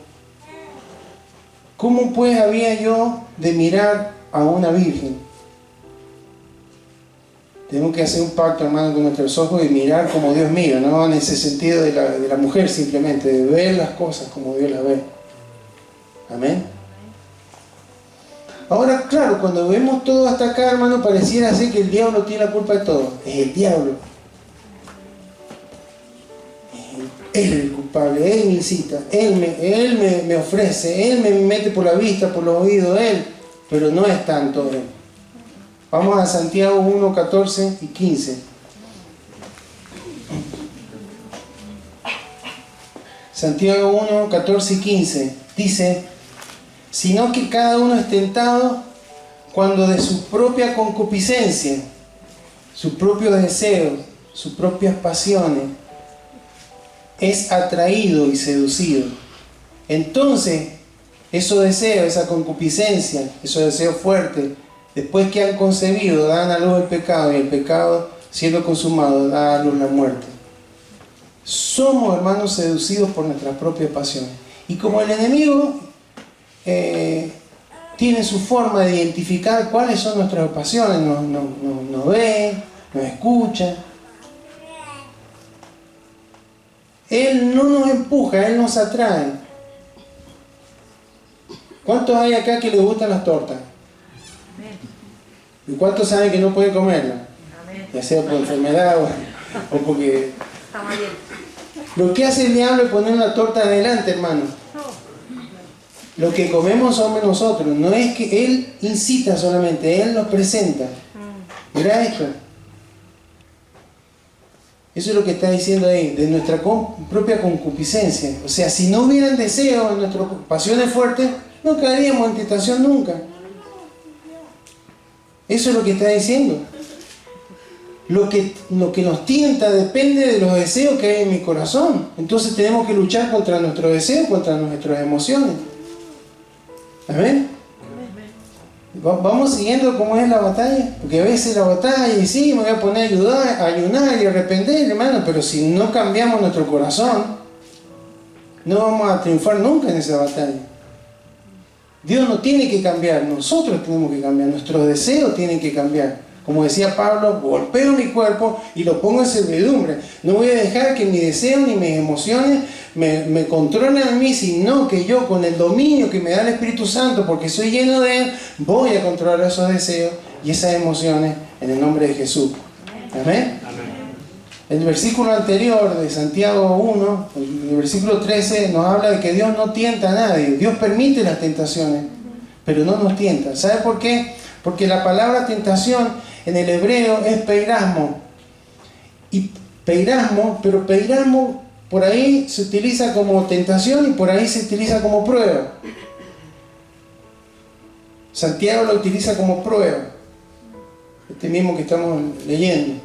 ¿Cómo pues había yo de mirar a una virgen? Tenemos que hacer un pacto, hermano, con nuestros ojos y mirar como Dios mira, no en ese sentido de la mujer simplemente, de ver las cosas como Dios las ve. Amén. Ahora, claro, cuando vemos todo hasta acá, hermano, pareciera ser que el diablo tiene la culpa de todo. Es el diablo. Él es el culpable, Él me incita, Él me ofrece, Él me mete por la vista, por los oídos, Él, pero no es tanto Él. Vamos a Santiago 1, 14 y 15. Santiago 1, 14 y 15 dice, sino que cada uno es tentado cuando de su propia concupiscencia, sus propios deseos, sus propias pasiones, es atraído y seducido. Entonces, esos deseos, esa concupiscencia, esos deseos fuertes, después que han concebido, dan a luz el pecado, y el pecado, siendo consumado, da a luz la muerte. Somos, hermanos, seducidos por nuestras propias pasiones. Y como el enemigo tiene su forma de identificar cuáles son nuestras pasiones, nos ve, nos escucha. Él no nos empuja, Él nos atrae. ¿Cuántos hay acá que les gustan las tortas? ¿Y cuántos saben que no pueden comerlas? Ya sea por enfermedad o porque... Lo que hace el diablo es poner una torta adelante, hermano. Lo que comemos somos nosotros. No es que Él incita solamente, Él nos presenta. Mira esto. Eso es lo que está diciendo ahí, de nuestra propia concupiscencia. O sea, si no hubieran deseos, nuestras pasiones fuertes, no caeríamos en tentación nunca. Eso es lo que está diciendo. Lo que nos tienta depende de los deseos que hay en mi corazón. Entonces tenemos que luchar contra nuestros deseos, contra nuestras emociones. ¿Amén? Vamos siguiendo cómo es la batalla, porque a veces la batalla, y sí, me voy a poner a ayunar y arrepender, hermano, pero si no cambiamos nuestro corazón, no vamos a triunfar nunca en esa batalla. Dios no tiene que cambiar, nosotros tenemos que cambiar, nuestros deseos tienen que cambiar. Como decía Pablo, golpeo mi cuerpo y lo pongo en servidumbre. No voy a dejar que mis deseos ni mis emociones me controlen a mí, sino que yo, con el dominio que me da el Espíritu Santo, porque soy lleno de Él, voy a controlar esos deseos y esas emociones en el nombre de Jesús. Amén. Amén. El versículo anterior de Santiago 1, el versículo 13, nos habla de que Dios no tienta a nadie. Dios permite las tentaciones, pero no nos tienta. ¿Sabe por qué? Porque la palabra tentación en el hebreo es peirasmo. Y peirasmo, pero peirasmo por ahí se utiliza como tentación y por ahí se utiliza como prueba. Santiago lo utiliza como prueba. Este mismo que estamos leyendo.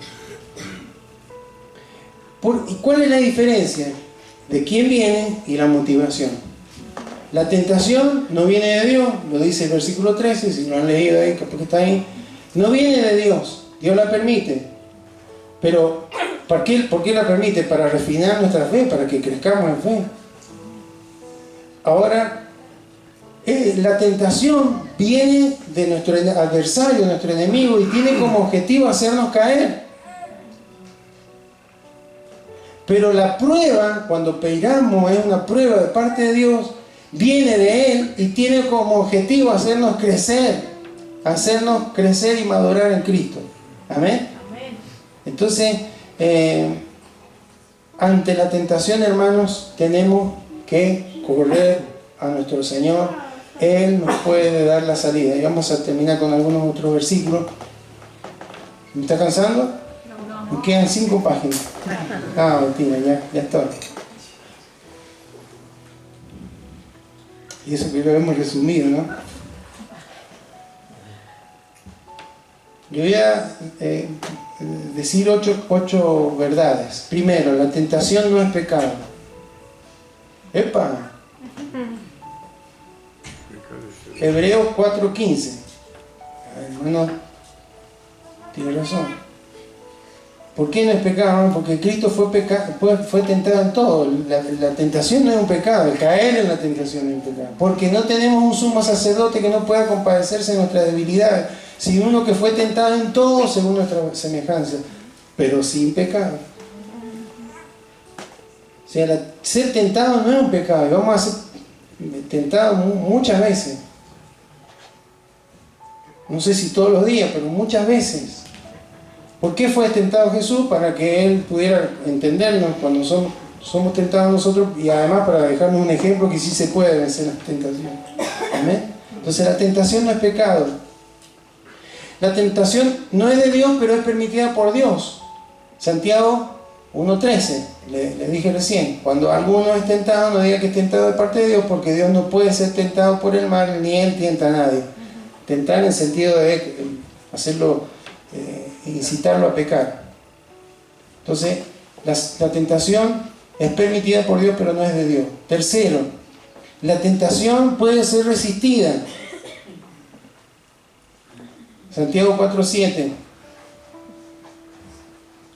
¿Y cuál es la diferencia? De quién viene y la motivación. La tentación no viene de Dios, lo dice el versículo 13, si lo han leído ahí, porque está ahí. No viene de Dios, Dios la permite. Pero, ¿por qué la permite? Para refinar nuestra fe, para que crezcamos en fe. Ahora, la tentación viene de nuestro adversario, nuestro enemigo, y tiene como objetivo hacernos caer. Pero la prueba, cuando peiramos, es una prueba de parte de Dios, viene de Él y tiene como objetivo hacernos crecer y madurar en Cristo. ¿Amén? Amén. Entonces, ante la tentación, hermanos, tenemos que correr a nuestro Señor. Él nos puede dar la salida. Y vamos a terminar con algunos otros versículos. ¿Me está cansando? Me quedan 5 páginas. Ah, mentira, ya está. Y eso que lo hemos resumido, ¿no? Yo voy a decir 8 verdades. Primero, la tentación no es pecado. ¡Epa! Hebreos 4:15. Hermano, tiene razón. ¿Por qué no es pecado? Porque Cristo fue tentado en todo. La tentación no es un pecado, el caer en la tentación es un pecado. Porque no tenemos un sumo sacerdote que no pueda compadecerse de nuestras debilidades, sino uno que fue tentado en todo según nuestra semejanza, pero sin pecado. O sea, ser tentado no es un pecado, y vamos a ser tentados muchas veces. No sé si todos los días, pero muchas veces. ¿Por qué fue tentado Jesús? Para que Él pudiera entendernos cuando somos tentados nosotros, y además para dejarnos un ejemplo que sí se puede vencer las tentaciones. ¿Amén? Entonces la tentación no es pecado. La tentación no es de Dios, pero es permitida por Dios. Santiago 1:13, le dije recién, cuando alguno es tentado, no diga que es tentado de parte de Dios, porque Dios no puede ser tentado por el mal, ni Él tienta a nadie. Tentar en el sentido de hacerlo, incitarlo a pecar. Entonces, la tentación es permitida por Dios, pero no es de Dios. Tercero, la tentación puede ser resistida. Santiago 4:7.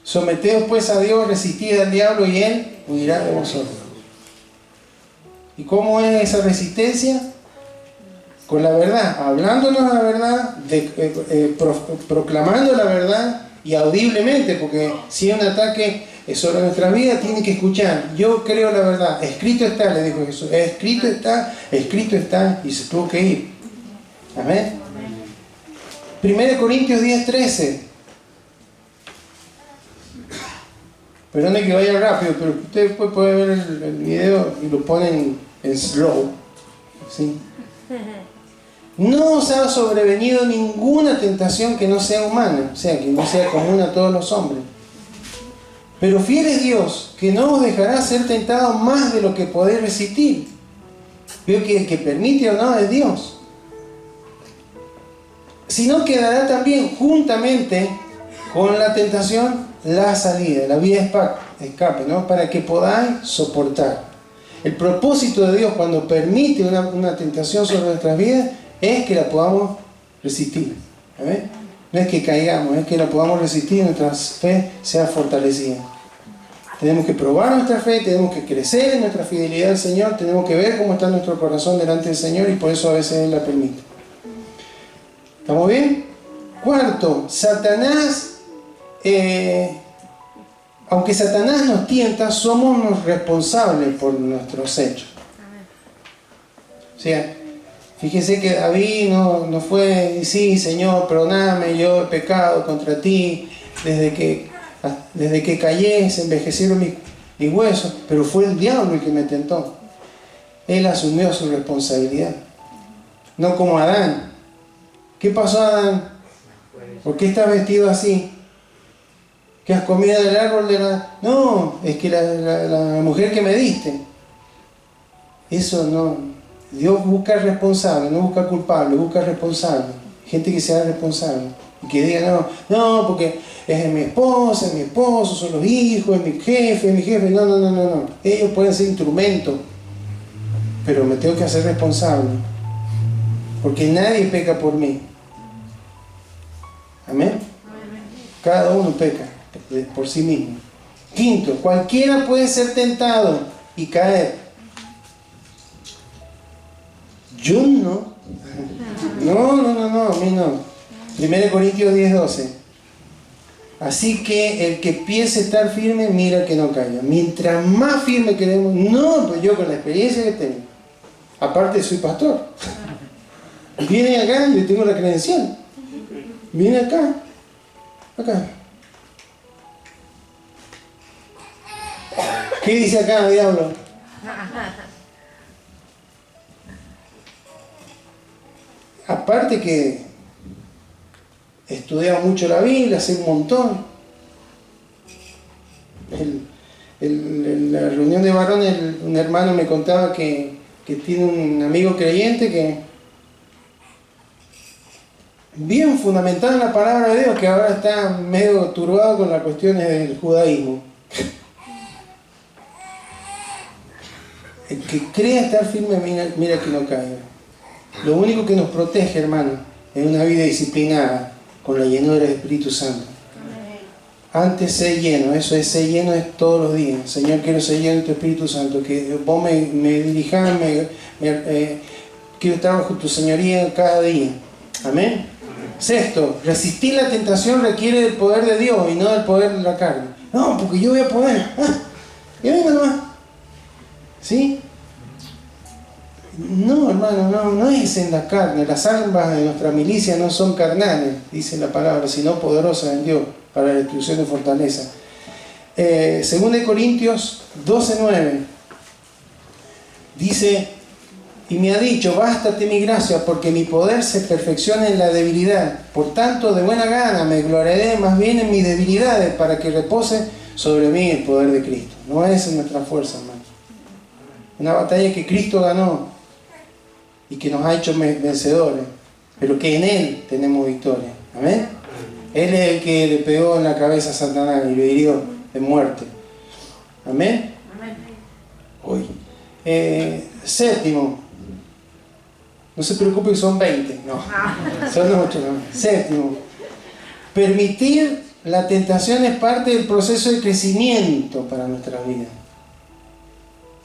Someteos pues a Dios, resistid al diablo y Él huirá de vosotros. ¿Y cómo es esa resistencia? Con la verdad, hablándonos la verdad, proclamando la verdad y audiblemente, porque si hay un ataque sobre nuestra vida, tiene que escuchar. Yo creo la verdad, escrito está, le dijo Jesús, escrito está, y se tuvo que ir. Amén. 1 Corintios 10:13. Perdone que vaya rápido, pero usted después puede ver el video y lo ponen en slow. ¿Sí? No os ha sobrevenido ninguna tentación que no sea humana, o sea, que no sea común a todos los hombres. Pero fiel es Dios, que no os dejará ser tentados más de lo que podéis resistir. Veo que el que permite o no es Dios. Sino que dará también juntamente con la tentación la salida, la vía escape, ¿no? Para que podáis soportar. El propósito de Dios cuando permite una tentación sobre nuestras vidas es que la podamos resistir. ¿Amén? No es que caigamos, es que la podamos resistir y nuestra fe sea fortalecida. Tenemos que probar nuestra fe, tenemos que crecer en nuestra fidelidad al Señor, tenemos que ver cómo está nuestro corazón delante del Señor, y por eso a veces Él la permite. ¿Estamos bien? Cuarto, Satanás, aunque Satanás nos tienta, somos los responsables por nuestros hechos. O sea, fíjese que David no fue, sí, Señor, perdóname, yo he pecado contra ti, desde que Desde que callé se envejecieron mis huesos, pero fue el diablo el que me tentó. Él asumió su responsabilidad. No como Adán. ¿Qué pasó, Adán? ¿Por qué estás vestido así? ¿Qué has comido del árbol de la...? No, es que la mujer que me diste. Eso no. Dios busca responsable, no busca culpable, busca responsable. Gente que sea responsable. Y que diga, no, porque es mi esposa, es mi esposo, son los hijos, es mi jefe. No. Ellos pueden ser instrumentos, pero me tengo que hacer responsable. Porque nadie peca por mí. Amén. Cada uno peca por sí mismo. Quinto, cualquiera puede ser tentado y caer. Yo no. No, a mí no. 1 Corintios 10:12. Así que el que piense estar firme, mira que no caiga. Mientras más firme queremos, pues yo con la experiencia que tengo, aparte soy pastor, viene acá, yo tengo la credencial, viene acá. ¿Qué dice acá, diablo? Aparte que estudiaba mucho la Biblia, sé un montón. En la reunión de varones, un hermano me contaba que tiene un amigo creyente que bien fundamentado en la palabra de Dios, que ahora está medio turbado con las cuestiones del judaísmo. El que crea estar firme, mira que no caiga. Lo único que nos protege, hermano, es una vida disciplinada con la llenura del Espíritu Santo. Antes ser lleno, eso es ser lleno es todos los días. Señor, quiero ser lleno de tu Espíritu Santo, que vos me dirijas, quiero estar bajo tu señoría cada día. Amén. Sexto, resistir la tentación requiere del poder de Dios y no del poder de la carne. No, porque yo voy a poder. Ya venga nomás. ¿Sí? No, hermano, no es en la carne. Las armas de nuestra milicia no son carnales, dice la palabra, sino poderosas en Dios para la destrucción de fortaleza. 2 Corintios 12:9 dice: y me ha dicho, bástate mi gracia, porque mi poder se perfecciona en la debilidad. Por tanto, de buena gana me gloriaré más bien en mis debilidades, para que repose sobre mí el poder de Cristo. No es en nuestra fuerza, hermano. Una batalla que Cristo ganó y que nos ha hecho vencedores, pero que en Él tenemos victoria. Amén. Él es el que le pegó en la cabeza a Satanás y lo hirió de muerte. Amén. Hoy. Séptimo. No se preocupe que son 20. No. Son 8. No. Séptimo. Permitir la tentación es parte del proceso de crecimiento para nuestra vida.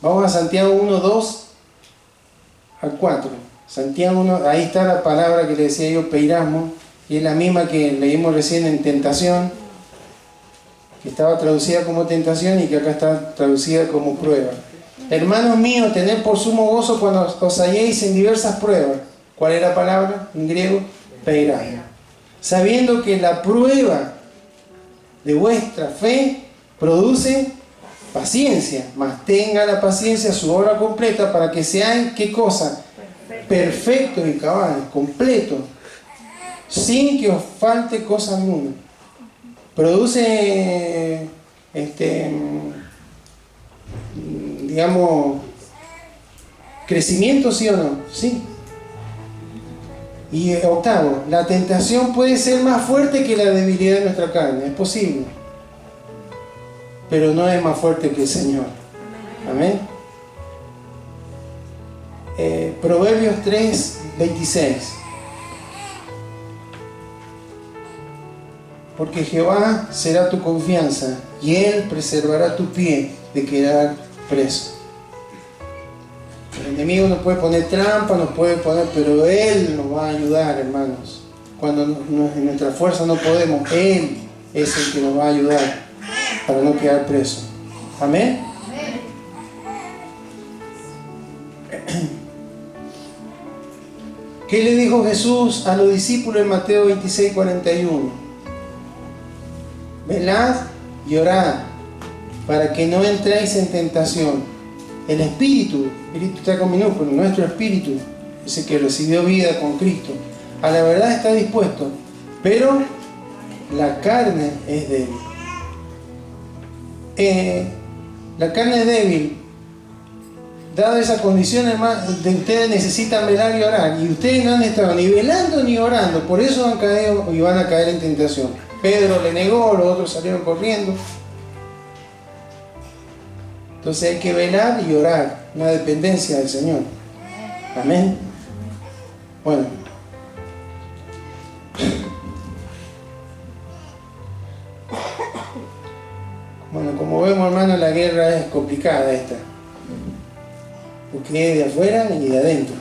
Vamos a Santiago 1:2 al 4. Santiago 1, ahí está la palabra que le decía yo, peirasmo, y es la misma que leímos recién en tentación, que estaba traducida como tentación y que acá está traducida como prueba. Hermanos míos, tened por sumo gozo cuando os halléis en diversas pruebas. ¿Cuál es la palabra en griego? Peirasmo. Sabiendo que la prueba de vuestra fe produce paciencia, mas tenga la paciencia su obra completa para que sean, ¿qué cosa? Perfectos y cabales, completos, sin que os falte cosa alguna. Produce, digamos, crecimiento, ¿sí o no? Sí. Y octavo, la tentación puede ser más fuerte que la debilidad de nuestra carne, es posible, pero no es más fuerte que el Señor. Amén. Proverbios 3:26. Porque Jehová será tu confianza y Él preservará tu pie de quedar preso. El enemigo nos puede poner trampa, nos puede poner, pero Él nos va a ayudar, hermanos. Cuando en nuestra fuerza no podemos, Él es el que nos va a ayudar para no quedar preso. Amén. ¿Qué le dijo Jesús a los discípulos en Mateo 26:41? Velad y orad, para que no entréis en tentación. El espíritu está con minúsculo, nuestro espíritu, ese que recibió vida con Cristo, a la verdad está dispuesto, pero la carne es débil. La carne es débil. Dada esa condición, hermano, ustedes necesitan velar y orar. Y ustedes no han estado ni velando ni orando. Por eso han caído y van a caer en tentación. Pedro le negó, los otros salieron corriendo. Entonces hay que velar y orar. Una dependencia del Señor. Amén. Bueno. Bueno, como vemos, hermano, la guerra es complicada esta. Porque es de afuera y de adentro.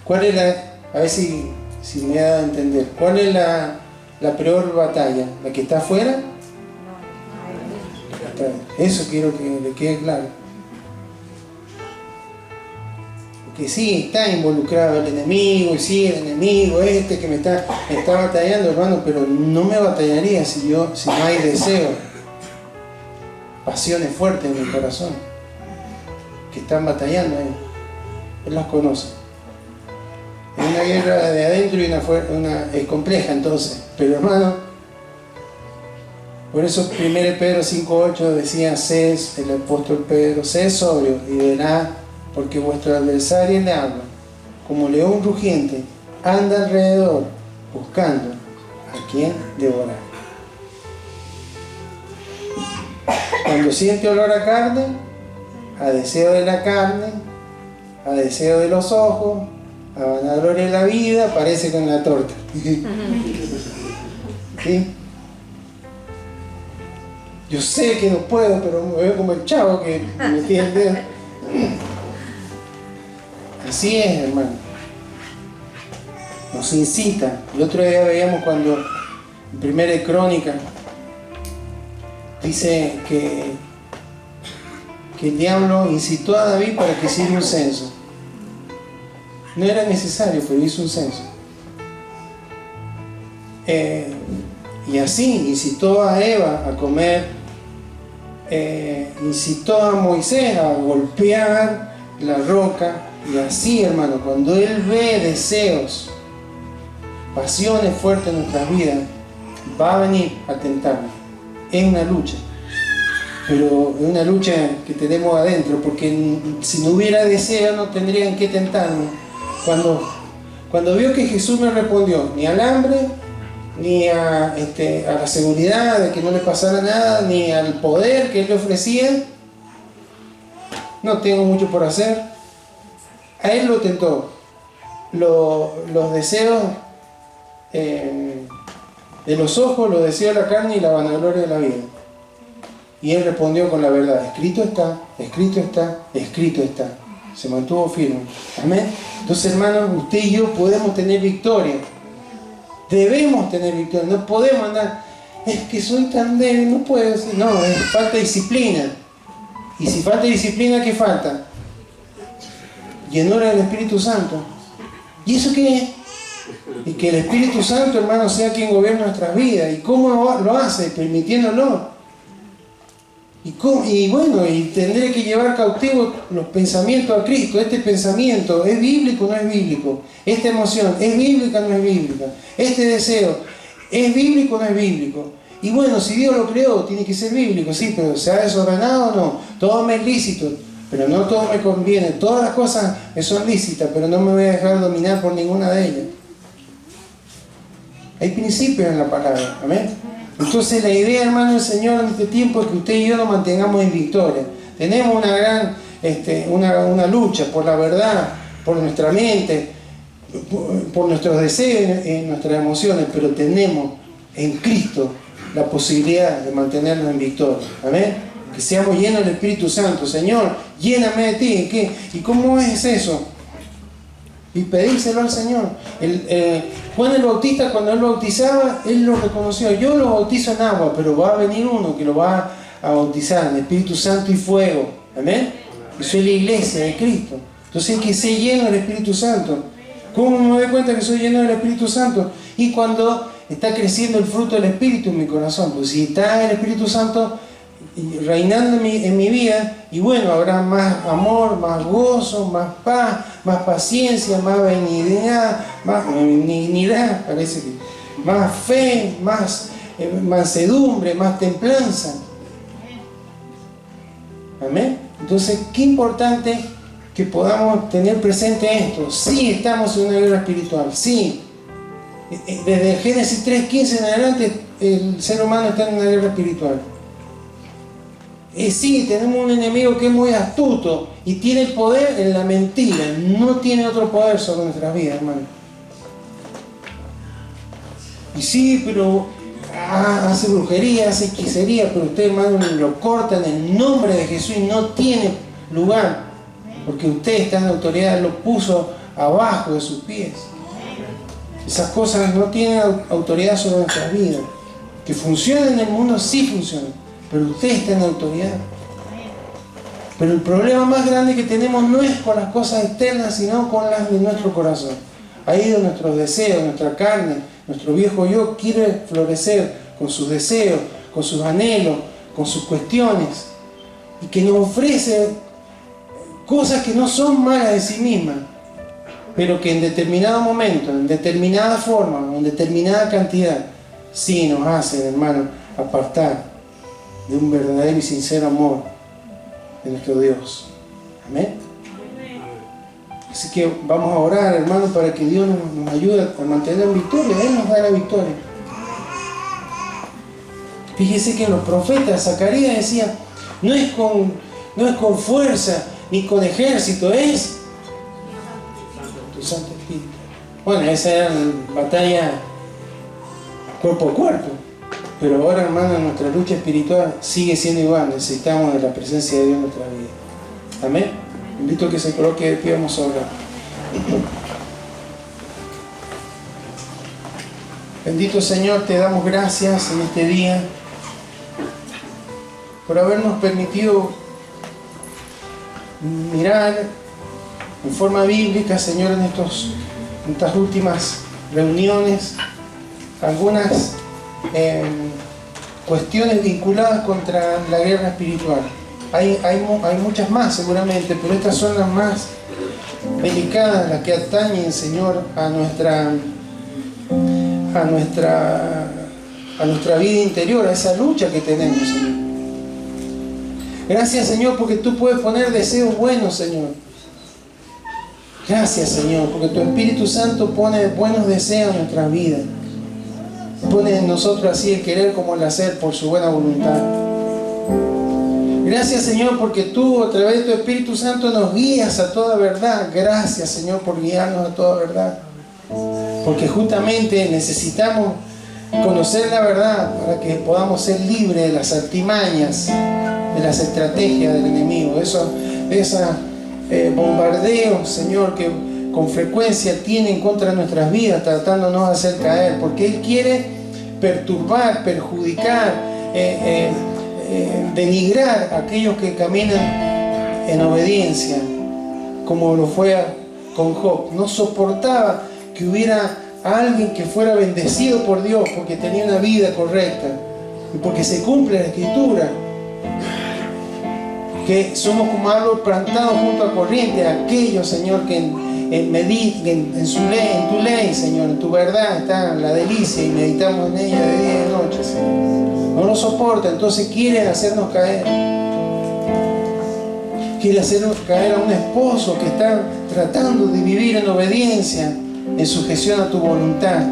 ¿Cuál es a ver si me da a entender, cuál es la peor batalla? ¿La que está afuera? Eso quiero que le quede claro. Porque sí, está involucrado el enemigo, y sí, el enemigo que me está batallando, hermano, pero no me batallaría si no hay deseo, pasiones fuertes en mi corazón, que están batallando ahí. Él las conoce. Es una guerra de adentro y es compleja entonces, pero hermano, por eso 1 Pedro 5:8 decía, el apóstol Pedro, sed sobrio y verá, porque vuestro adversario en agua, como león rugiente, anda alrededor buscando a quien devorar. Cuando siente olor a carne, a deseo de la carne, a deseo de los ojos, a vanagloria de la vida, aparece con la torta. ¿Sí? Yo sé que no puedo, pero me veo como el chavo que me tiene el dedo. Así es, hermano. Nos incita. El otro día veíamos cuando en Primera de Crónica dice que el diablo incitó a David para que hiciera un censo. No era necesario, pero hizo un censo. Y así incitó a Eva a comer, incitó a Moisés a golpear la roca. Y así, hermano, cuando Él ve deseos, pasiones fuertes en nuestras vidas, va a venir a tentarnos. Es una lucha, pero es una lucha que tenemos adentro, porque si no hubiera deseo no tendrían que tentarnos. Cuando vio que Jesús no respondió ni al hambre, ni a la seguridad de que no le pasara nada, ni al poder que Él le ofrecía, no tengo mucho por hacer. A Él lo tentó. Los deseos de los ojos, los deseos de la carne y la vanagloria de la vida. Y Él respondió con la verdad. Escrito está, escrito está, escrito está. Se mantuvo firme. Amén. Entonces, hermanos, usted y yo podemos tener victoria. Debemos tener victoria. No podemos andar, es que soy tan débil, no puedo decir. No, es falta disciplina. Y si falta disciplina, ¿qué falta? Llenura del Espíritu Santo. ¿Y eso qué es? Y que el Espíritu Santo, hermano, sea quien gobierna nuestras vidas. ¿Y cómo lo hace? Permitiéndolo. Y bueno, y tendré que llevar cautivos los pensamientos a Cristo. Este pensamiento, ¿es bíblico o no es bíblico? Esta emoción, ¿es bíblica o no es bíblica? Este deseo, ¿es bíblico o no es bíblico? Y bueno, si Dios lo creó, tiene que ser bíblico, sí, pero ¿se ha desordenado o no? Todo me es lícito, pero no todo me conviene. Todas las cosas me son lícitas, pero no me voy a dejar dominar por ninguna de ellas. Hay principios en la palabra, amén. Entonces la idea, hermano del Señor en este tiempo es que usted y yo nos mantengamos en victoria. Tenemos una gran una lucha por la verdad, por nuestra mente, por nuestros deseos y nuestras emociones, pero tenemos en Cristo la posibilidad de mantenernos en victoria. Amén. Que seamos llenos del Espíritu Santo. Señor, lléname de ti. ¿Y cómo es eso? Y pedírselo al Señor. Juan el Bautista, cuando él bautizaba, él lo reconoció. Yo lo bautizo en agua, pero va a venir uno que lo va a bautizar en Espíritu Santo y fuego. Amén. Y soy la iglesia de Cristo. Entonces hay que ser lleno del Espíritu Santo. ¿Cómo me doy cuenta que soy lleno del Espíritu Santo? Y cuando está creciendo el fruto del Espíritu en mi corazón. Pues si está el Espíritu Santo reinando en mi vida, y bueno, habrá más amor, más gozo, más paz, más paciencia, más benignidad, parece que más fe, más mansedumbre, más templanza. Amén. Entonces, qué importante que podamos tener presente esto. Sí, estamos en una guerra espiritual, sí. Desde Génesis 3:15 en adelante, el ser humano está en una guerra espiritual. Sí, tenemos un enemigo que es muy astuto y tiene el poder en la mentira. No tiene otro poder sobre nuestras vidas, hermano. Y sí, pero hace brujería, hace hechicería, pero usted, hermano, lo corta en el nombre de Jesús y no tiene lugar, porque usted está en autoridad, lo puso abajo de sus pies. Esas cosas no tienen autoridad sobre nuestras vidas. Que funcionen en el mundo, sí funcionan, pero usted está en autoridad. Pero el problema más grande que tenemos no es con las cosas externas, sino con las de nuestro corazón. Ahí de nuestros deseos, nuestra carne, nuestro viejo yo quiere florecer con sus deseos, con sus anhelos, con sus cuestiones, y que nos ofrece cosas que no son malas de sí mismas, pero que en determinado momento, en determinada forma, en determinada cantidad, sí nos hacen, hermano, apartar de un verdadero y sincero amor de nuestro Dios. Amén. Así que vamos a orar, hermano, para que Dios nos ayude a mantener la victoria. Él nos da la victoria. Fíjese que los profetas, Zacarías decía, no es con fuerza ni con ejército, es tu Santo Espíritu. Bueno, esa era la batalla cuerpo a cuerpo. Pero ahora, hermano, nuestra lucha espiritual sigue siendo igual. Necesitamos de la presencia de Dios en nuestra vida. Amén. Invito a que se coloque de pie, vamos a orar. Bendito Señor, te damos gracias en este día por habernos permitido mirar en forma bíblica, Señor, en estas últimas reuniones, algunas cuestiones vinculadas contra la guerra espiritual. Hay muchas más seguramente, pero estas son las más delicadas, las que atañen, Señor, a nuestra vida interior, a esa lucha que tenemos, Señor. Gracias, Señor, porque tú puedes poner deseos buenos, Señor. Gracias, Señor, porque tu Espíritu Santo pone buenos deseos en nuestra vida. Pone en nosotros así el querer como el hacer por su buena voluntad. Gracias, Señor, porque tú a través de tu Espíritu Santo nos guías a toda verdad. Gracias, Señor, por guiarnos a toda verdad. Porque justamente necesitamos conocer la verdad para que podamos ser libres de las artimañas, de las estrategias del enemigo, esos bombardeos, Señor, que con frecuencia tienen contra nuestras vidas, tratándonos de hacer caer, porque Él quiere perturbar, perjudicar, denigrar a aquellos que caminan en obediencia, como lo fue con Job. No soportaba que hubiera alguien que fuera bendecido por Dios porque tenía una vida correcta y porque se cumple la Escritura, que somos como árboles plantados junto a corriente, aquellos, Señor, que en tu ley, Señor, en tu verdad está la delicia y meditamos en ella de día y de noche, Señor. No lo soporta, entonces quiere hacernos caer. Quiere hacernos caer a un esposo que está tratando de vivir en obediencia, en sujeción a tu voluntad.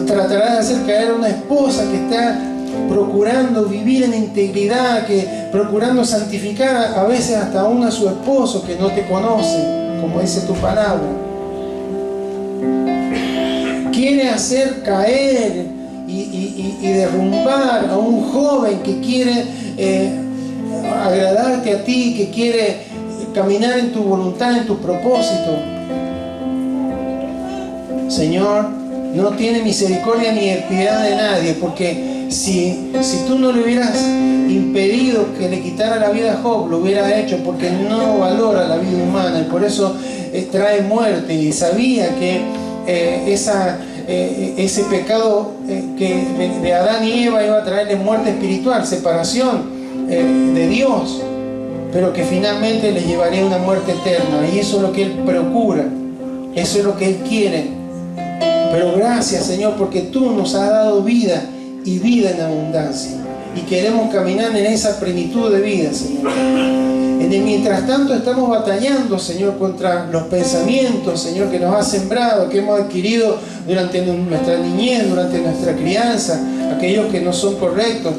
Tratará de hacer caer a una esposa que está procurando vivir en integridad, procurando santificar a veces hasta aún a su esposo que no te conoce, como dice tu palabra. Quiere hacer caer y derrumbar a un joven que quiere agradarte a ti, que quiere caminar en tu voluntad, en tu propósito. Señor, no tiene misericordia ni piedad de nadie, porque si tú no le hubieras impedido que le quitara la vida a Job, lo hubiera hecho, porque no valora la vida humana y por eso trae muerte. Y sabía que ese pecado que de Adán y Eva iba a traerle muerte espiritual, separación de Dios, pero que finalmente les llevaría a una muerte eterna. Y eso es lo que Él procura, eso es lo que Él quiere. Pero gracias, Señor, porque Tú nos has dado vida y vida en abundancia. Y queremos caminar en esa plenitud de vida, Señor. Mientras tanto estamos batallando, Señor, contra los pensamientos, Señor, que nos has sembrado, que hemos adquirido durante nuestra niñez, durante nuestra crianza, aquellos que no son correctos.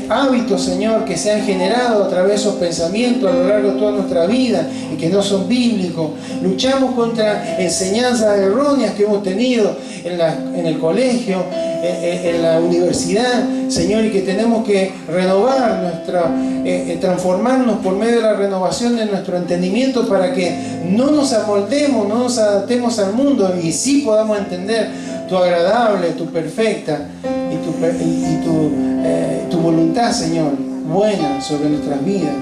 Hábitos, Señor, que se han generado a través de esos pensamientos a lo largo de toda nuestra vida y que no son bíblicos. Luchamos contra enseñanzas erróneas que hemos tenido en el colegio, en la universidad, Señor, y que tenemos que renovar transformarnos por medio de la renovación de nuestro entendimiento para que no nos amoldemos, no nos adaptemos al mundo y sí podamos entender Tu agradable, Tu perfecta y Tu voluntad, Señor, buena sobre nuestras vidas.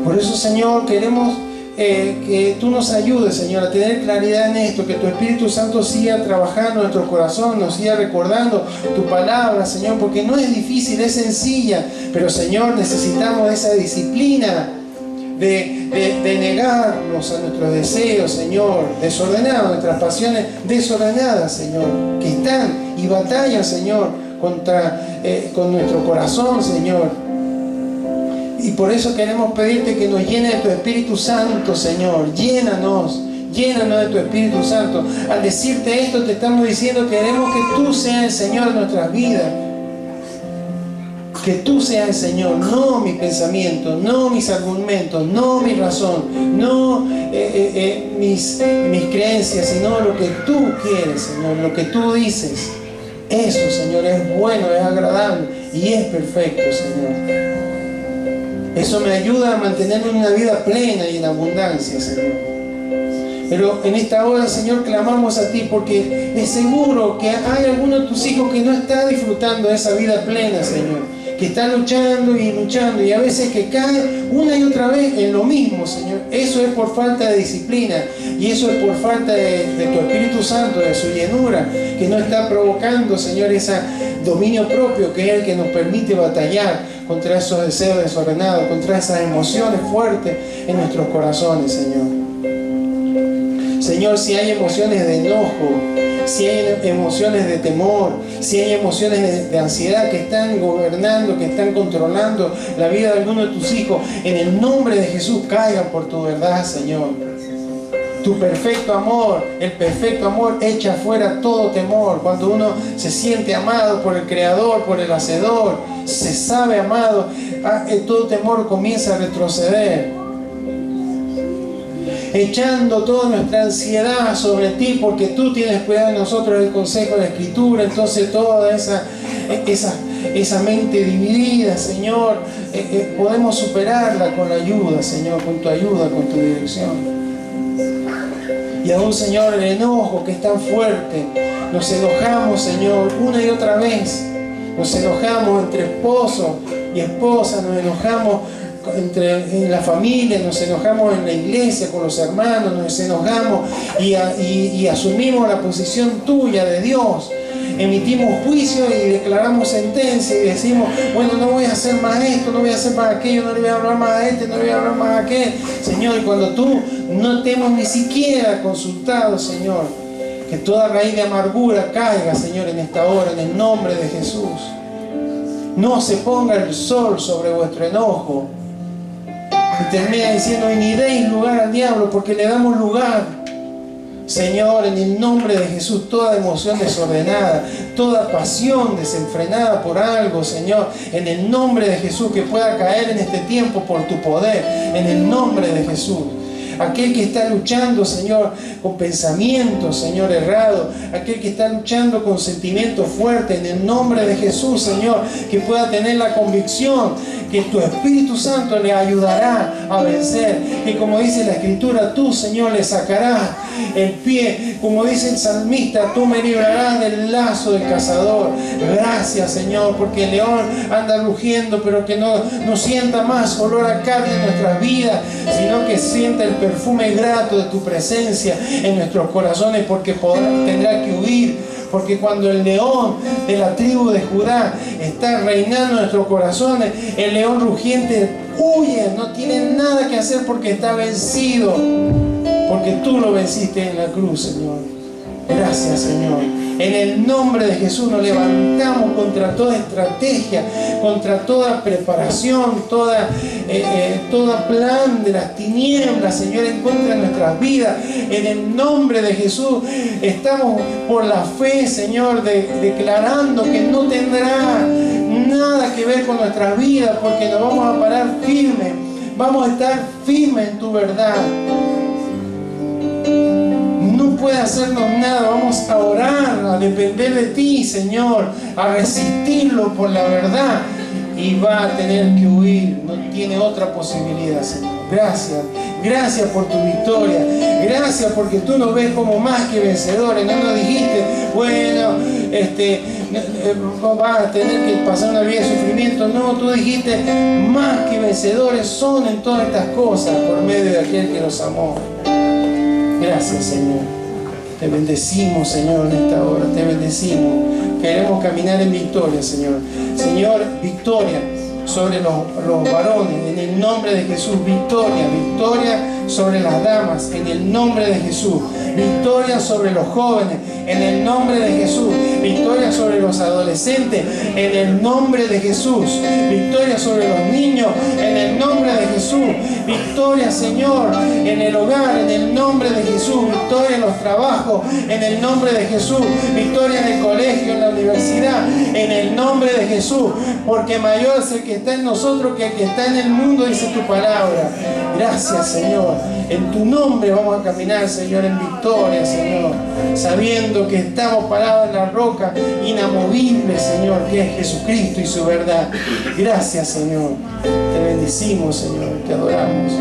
Por eso, Señor, queremos que Tú nos ayudes, Señor, a tener claridad en esto, que Tu Espíritu Santo siga trabajando en nuestro corazón, nos siga recordando Tu palabra, Señor, porque no es difícil, es sencilla, pero, Señor, necesitamos esa disciplina de negarnos a nuestros deseos, Señor, desordenados, nuestras pasiones desordenadas, Señor, que están y batallan, Señor, con nuestro corazón, Señor. Y por eso queremos pedirte que nos llene de Tu Espíritu Santo, Señor. Llénanos de Tu Espíritu Santo. Al decirte esto, te estamos diciendo que queremos que Tú seas el Señor de nuestras vidas. Que Tú seas el Señor, no mi pensamiento, no mis argumentos, no mi razón, no mis creencias, sino lo que Tú quieres, Señor, lo que Tú dices. Eso, Señor, es bueno, es agradable y es perfecto, Señor. Eso me ayuda a mantenerme en una vida plena y en abundancia, Señor. Pero en esta hora, Señor, clamamos a Ti porque es seguro que hay alguno de Tus hijos que no está disfrutando de esa vida plena, Señor. Que está luchando y a veces que cae una y otra vez en lo mismo, Señor. Eso es por falta de disciplina y eso es por falta de Tu Espíritu Santo, de su llenura, que no está provocando, Señor, ese dominio propio que es el que nos permite batallar contra esos deseos desordenados, contra esas emociones fuertes en nuestros corazones, Señor. Señor, si hay emociones de enojo, si hay emociones de temor, si hay emociones de ansiedad que están gobernando, que están controlando la vida de alguno de Tus hijos, en el nombre de Jesús caigan por Tu verdad, Señor. Tu perfecto amor, el perfecto amor echa fuera todo temor. Cuando uno se siente amado por el Creador, por el Hacedor, se sabe amado, todo temor comienza a retroceder. Echando toda nuestra ansiedad sobre Ti, porque Tú tienes cuidado de nosotros, el consejo de la Escritura. Entonces toda esa mente dividida, Señor, podemos superarla con la ayuda, Señor, con Tu ayuda, con Tu dirección. Y aún, Señor, el enojo que es tan fuerte, nos enojamos, Señor, una y otra vez. Nos enojamos entre esposo y esposa, nos enojamos en la familia, nos enojamos en la iglesia con los hermanos, nos enojamos y asumimos la posición Tuya de Dios. Emitimos juicio y declaramos sentencia y decimos, bueno, no voy a hacer más esto, no voy a hacer más aquello, no le voy a hablar más a este, no le voy a hablar más a aquel. Señor, y cuando Tú no te hemos ni siquiera consultado, Señor, que toda raíz de amargura caiga, Señor, en esta hora, en el nombre de Jesús. No se ponga el sol sobre vuestro enojo. Y termina diciendo, y ni deis lugar al diablo, porque le damos lugar. Señor, en el nombre de Jesús, toda emoción desordenada, toda pasión desenfrenada por algo, Señor, en el nombre de Jesús, que pueda caer en este tiempo por Tu poder, en el nombre de Jesús. Aquel que está luchando, Señor, con pensamientos, Señor, errados, aquel que está luchando con sentimientos fuertes, en el nombre de Jesús, Señor, que pueda tener la convicción que Tu Espíritu Santo le ayudará a vencer, que como dice la Escritura, Tú, Señor, le sacarás el pie, como dice el salmista, Tú me librarás del lazo del cazador. Gracias, Señor, porque el león anda rugiendo, pero que no sienta más olor a carne en nuestras vidas, sino que sienta el perfume grato de tu presencia en nuestros corazones, porque tendrá que huir. Porque cuando el león de la tribu de Judá está reinando en nuestros corazones, el león rugiente huye, no tiene nada que hacer porque está vencido. Porque tú lo venciste en la cruz, Señor. Gracias, Señor. En el nombre de Jesús nos levantamos contra toda estrategia, contra toda preparación, toda plan de las tinieblas, Señor, en contra de nuestras vidas. En el nombre de Jesús estamos por la fe, Señor, declarando que no tendrá nada que ver con nuestras vidas, porque nos vamos a parar firmes, vamos a estar firmes en tu verdad. No puede hacernos nada, vamos a orar, a depender de ti, Señor, a resistirlo por la verdad, y va a tener que huir, no tiene otra posibilidad, Señor. Gracias por tu victoria, gracias porque tú nos ves como más que vencedores. No nos dijiste, bueno, vas a tener que pasar una vida de sufrimiento. No, tú dijiste, más que vencedores son en todas estas cosas por medio de aquel que nos amó. Gracias, Señor. Te bendecimos, Señor, en esta hora. Te bendecimos. Queremos caminar en victoria, Señor. Señor, victoria sobre los varones, en el nombre de Jesús. Victoria sobre las damas, en el nombre de Jesús. Victoria sobre los jóvenes, en el nombre de Jesús. Victoria sobre los adolescentes, en el nombre de Jesús. Victoria sobre los niños, en el nombre de Jesús. Victoria, Señor, en el hogar, en el nombre de Jesús. Victoria en los trabajos, en el nombre de Jesús. Victoria en el colegio, en la universidad, en el nombre de Jesús. Porque mayor es el que está en nosotros que el que está en el mundo, dice tu palabra. Gracias, Señor. En tu nombre vamos a caminar, Señor, en victoria, Señor, sabiendo que estamos parados en la roca inamovible, Señor, que es Jesucristo y su verdad. Gracias, Señor. Te bendecimos, Señor, te adoramos.